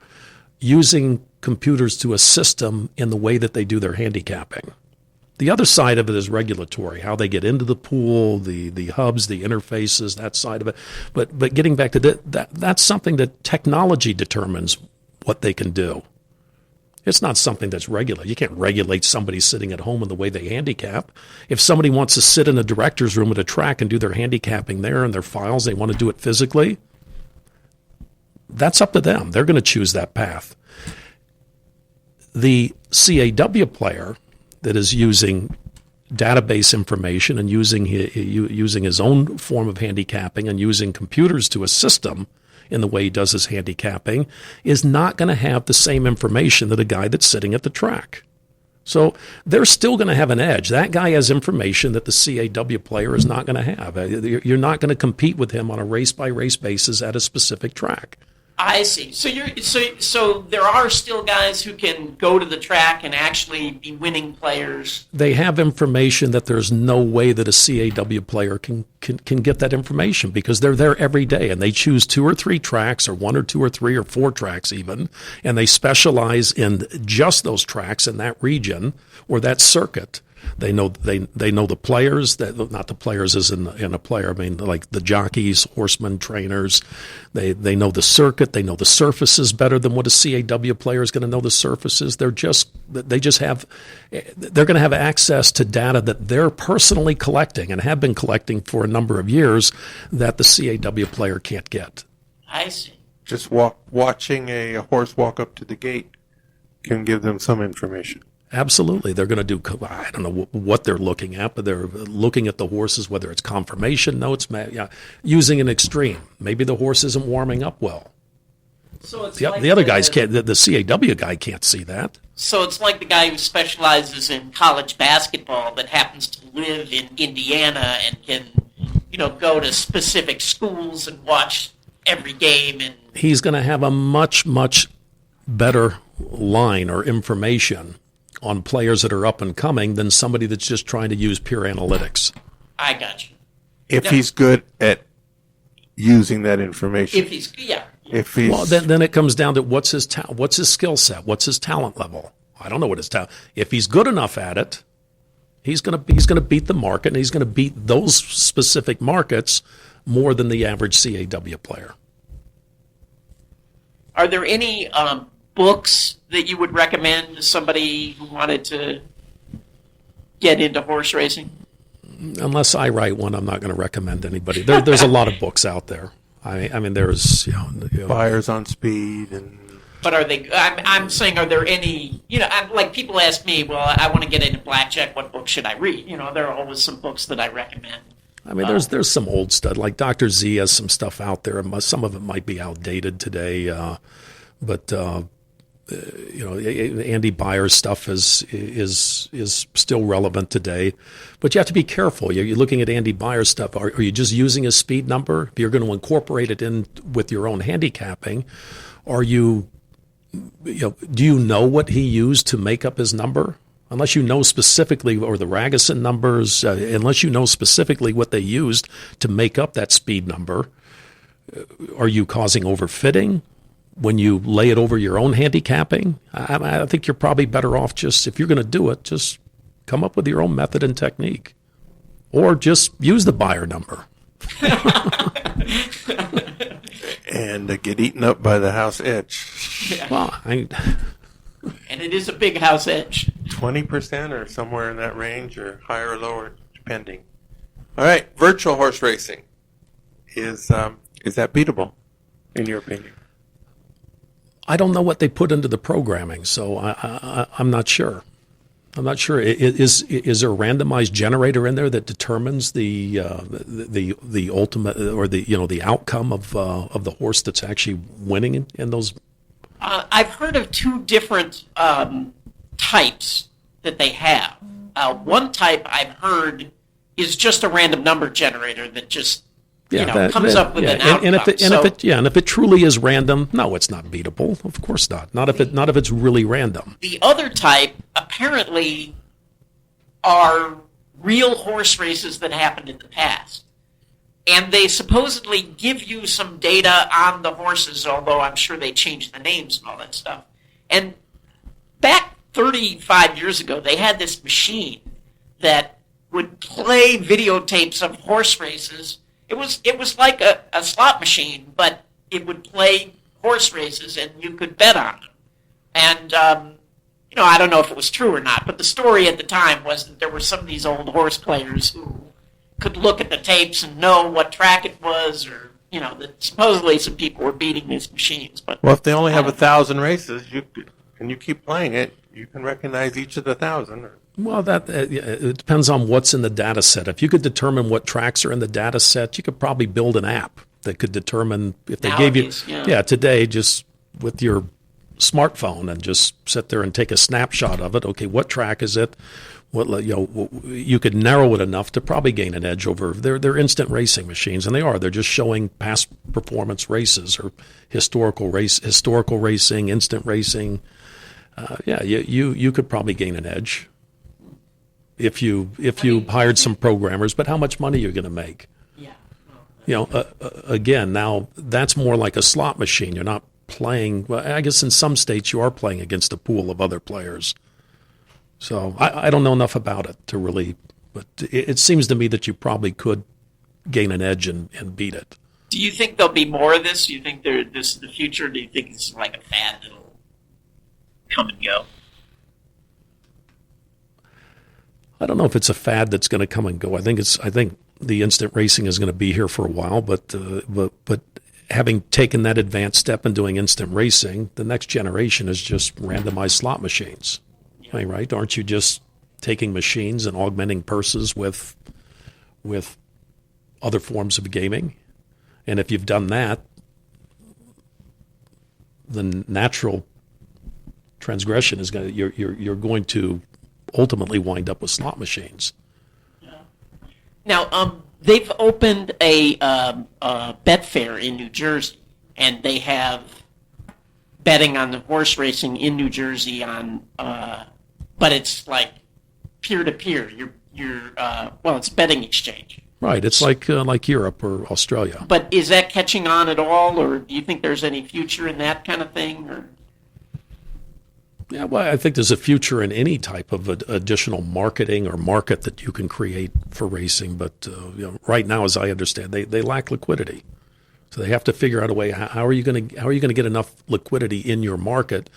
Speaker 3: using computers to assist them in the way that they do their handicapping. The other side of it is regulatory, how they get into the pool, the hubs, the interfaces, that side of it. But getting back to that's something that technology determines what they can do. It's not something that's regular. You can't regulate somebody sitting at home in the way they handicap. If somebody wants to sit in a director's room at a track and do their handicapping there and their files, they want to do it physically, that's up to them. They're going to choose that path. The CAW player that is using database information and using his own form of handicapping and using computers to assist him in the way he does his handicapping is not going to have the same information that a guy that's sitting at the track. So they're still going to have an edge. That guy has information that the CAW player is not going to have. You're not going to compete with him on a race-by-race basis at a specific track.
Speaker 2: I see. So there are still guys who can go to the track and actually be winning players.
Speaker 3: They have information that there's no way that a CAW player can get that information because they're there every day and they choose 2 or 3 tracks or 1 or 2 or 3 or 4 tracks even, and they specialize in just those tracks in that region or that circuit. They know the players, not the players as in a player. I mean, like the jockeys, horsemen, trainers. They know the circuit. They know the surfaces better than what a CAW player is going to know the surfaces. They're going to have access to data that they're personally collecting and have been collecting for a number of years that the CAW player can't get.
Speaker 2: I see.
Speaker 1: Just watching a horse walk up to the gate can give them some information.
Speaker 3: Absolutely. They're going to do, I don't know what they're looking at, but they're looking at the horses, whether it's confirmation notes, using an extreme. Maybe the horse isn't warming up well.
Speaker 2: So it's
Speaker 3: the other guys can't, the CAW guy can't see that.
Speaker 2: So it's like the guy who specializes in college basketball that happens to live in Indiana and can, go to specific schools and watch every game. And
Speaker 3: he's going to have a much, much better line or information on players that are up and coming than somebody that's just trying to use pure analytics.
Speaker 2: I got you.
Speaker 1: If he's good at using that information.
Speaker 3: Well, then it comes down to what's his skill set, what's his talent level. I don't know what his talent. If he's good enough at it, he's going to beat the market, and he's going to beat those specific markets more than the average CAW player.
Speaker 2: Are there any books that you would recommend to somebody who wanted to get into horse racing?
Speaker 3: Unless I write one, I'm not going to recommend anybody. There's a lot of books out there. I mean, there's
Speaker 1: Byers on speed and.
Speaker 2: But are they? I'm saying, are there any? Like people ask me, well, I want to get into blackjack. What book should I read? There are always some books that I recommend.
Speaker 3: I mean, there's some old stuff. Like Dr. Z has some stuff out there. Some of it might be outdated today, but. Andy Byers stuff is still relevant today, but you have to be careful. You're looking at Andy Byers stuff. Are you just using his speed number? If you're going to incorporate it in with your own handicapping, are you do you know what he used to make up his number? Unless you know specifically, or the Ragusan numbers, unless you know specifically what they used to make up that speed number, are you causing overfitting when you lay it over your own handicapping? I think you're probably better off just, if you're going to do it, just come up with your own method and technique. Or just use the buyer number.
Speaker 1: And get eaten up by the house edge.
Speaker 2: Yeah.
Speaker 3: Well,
Speaker 2: And it is a big house edge.
Speaker 1: 20% or somewhere in that range, or higher or lower, depending. All right, virtual horse racing. Is that beatable, in your opinion?
Speaker 3: I don't know what they put into the programming, so I'm not sure. I'm not sure. Is there a randomized generator in there that determines the ultimate, or the outcome of the horse that's actually winning in those?
Speaker 2: I've heard of two different types that they have. One type I've heard is just a random number generator that just comes up with an outcome.
Speaker 3: And if it truly is random, no, it's not beatable. Of course not. Not if it's really random.
Speaker 2: The other type apparently are real horse races that happened in the past. And they supposedly give you some data on the horses, although I'm sure they changed the names and all that stuff. And back 35 years ago, they had this machine that would play videotapes of horse races. It was like a slot machine, but it would play horse races, and you could bet on them. And, I don't know if it was true or not, but the story at the time was that there were some of these old horse players who could look at the tapes and know what track it was, or, that supposedly some people were beating these machines. But
Speaker 1: well, if they only have 1,000 races, and you keep playing it, you can recognize each of the 1,000.
Speaker 3: Well, it depends on what's in the data set. If you could determine what tracks are in the data set, you could probably build an app that could determine if they
Speaker 2: Nowadays,
Speaker 3: gave you, today, just with your smartphone, and just sit there and take a snapshot of it. Okay, what track is it? You could narrow it enough to probably gain an edge over. They're instant racing machines, and they're just showing past performance races, or historical racing, instant racing. You could probably gain an edge if you hired some programmers. But how much money are you going to make?
Speaker 2: Yeah.
Speaker 3: Again, now that's more like a slot machine. You're not playing. Well, I guess in some states you are playing against a pool of other players. So I don't know enough about it to really, but it seems to me that you probably could gain an edge and beat it.
Speaker 2: Do you think there'll be more of this? Do you think this is the future? Or do you think it's like a fad that'll come and go?
Speaker 3: I don't know if it's a fad that's going to come and go. I think the instant racing is going to be here for a while, but having taken that advanced step in doing instant racing, the next generation is just randomized slot machines. Right? Aren't you just taking machines and augmenting purses with other forms of gaming? And if you've done that, the natural transgression is you're going to ultimately wind up with slot machines.
Speaker 2: Now, they've opened a bet fair in New Jersey, and they have betting on the horse racing in New Jersey but it's like peer-to-peer. It's betting exchange.
Speaker 3: Right. It's like Europe or Australia.
Speaker 2: But is that catching on at all, or do you think there's any future in that kind of thing? Or?
Speaker 3: Yeah, well, I think there's a future in any type of additional marketing or market that you can create for racing. But right now, as I understand, they lack liquidity, so they have to figure out a way. How are you going to get enough liquidity in your market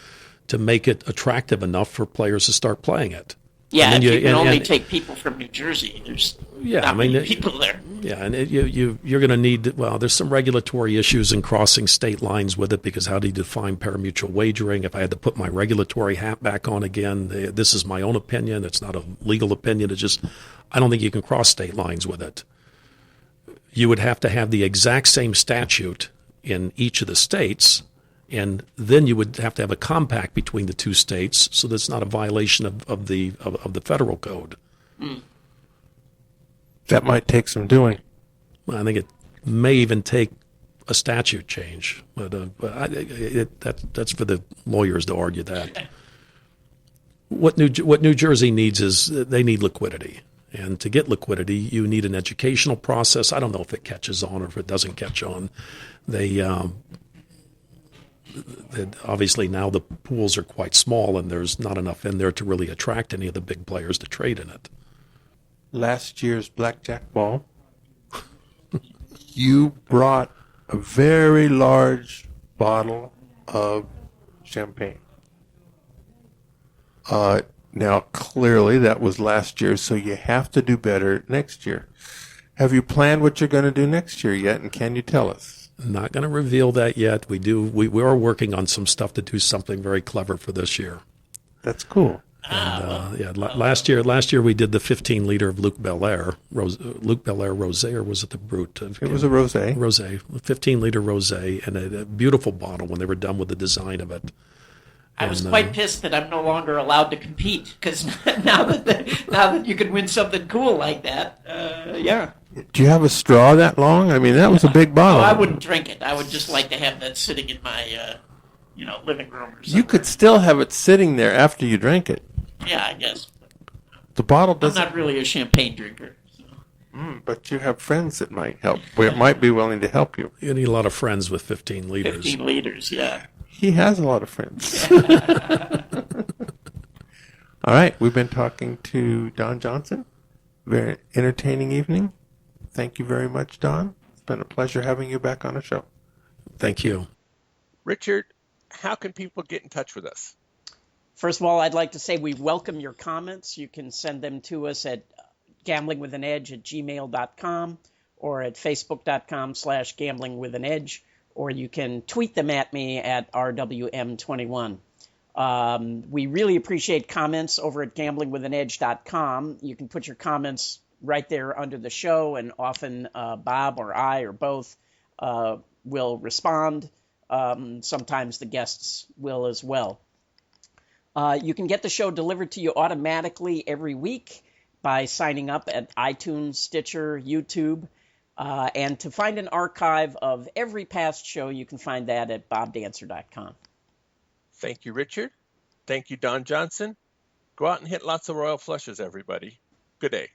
Speaker 3: to make it attractive enough for players to start playing it?
Speaker 2: Yeah, if you can only take people from New Jersey, there's not many people there.
Speaker 3: Yeah, and you're going to need, there's some regulatory issues in crossing state lines with it, because how do you define parimutuel wagering? If I had to put my regulatory hat back on again, this is my own opinion. It's not a legal opinion. It's just, I don't think you can cross state lines with it. You would have to have the exact same statute in each of the states, and then you would have to have a compact between the two states, so that's not a violation of the federal code.
Speaker 2: Mm.
Speaker 1: That might take some doing.
Speaker 3: I think it may even take a statute change. But that's for the lawyers to argue that. What New Jersey needs is they need liquidity. And to get liquidity, you need an educational process. I don't know if it catches on or if it doesn't catch on. Obviously now the pools are quite small and there's not enough in there to really attract any of the big players to trade in it.
Speaker 1: Last year's blackjack ball, you brought a very large bottle of champagne. Now, clearly that was last year, so you have to do better next year. Have you planned what you're going to do next year yet, and can you tell us?
Speaker 3: Not going to reveal that yet. We are working on some stuff to do something very clever for this year.
Speaker 1: That's cool.
Speaker 3: And, last year we did the 15 liter of Luc Belair Rosé, or was it the Brut?
Speaker 1: It was a rosé.
Speaker 3: Rosé, 15 liter rosé, and a beautiful bottle when they were done with the design of it.
Speaker 2: I was quite pissed that I'm no longer allowed to compete because now that you can win something cool like that, yeah.
Speaker 1: Do you have a straw that long? I mean, that was a big bottle.
Speaker 2: Oh, I wouldn't drink it. I would just like to have that sitting in my, living room or something.
Speaker 1: You could still have it sitting there after you drank it.
Speaker 2: Yeah, I guess.
Speaker 1: The bottle doesn't.
Speaker 2: I'm not really a champagne drinker. So.
Speaker 1: But you have friends that might help. Might be willing to help you.
Speaker 3: You need a lot of friends with 15 liters.
Speaker 2: 15 liters, yeah.
Speaker 1: He has a lot of friends. All right, we've been talking to Don Johnson. Very entertaining evening. Thank you very much, Don. It's been a pleasure having you back on the show.
Speaker 3: Thank you.
Speaker 4: Richard, how can people get in touch with us?
Speaker 2: First of all, I'd like to say we welcome your comments. You can send them to us at gamblingwithanedge@gmail.com or at facebook.com/gamblingwithanedge, or you can tweet them at me at RWM21. We really appreciate comments over at gamblingwithanedge.com. You can put your comments right there under the show, and often Bob or I or both will respond. Sometimes the guests will as well. You can get the show delivered to you automatically every week by signing up at iTunes, Stitcher, YouTube. And to find an archive of every past show, you can find that at bobdancer.com.
Speaker 4: Thank you, Richard. Thank you, Don Johnson. Go out and hit lots of royal flushes, everybody. Good day.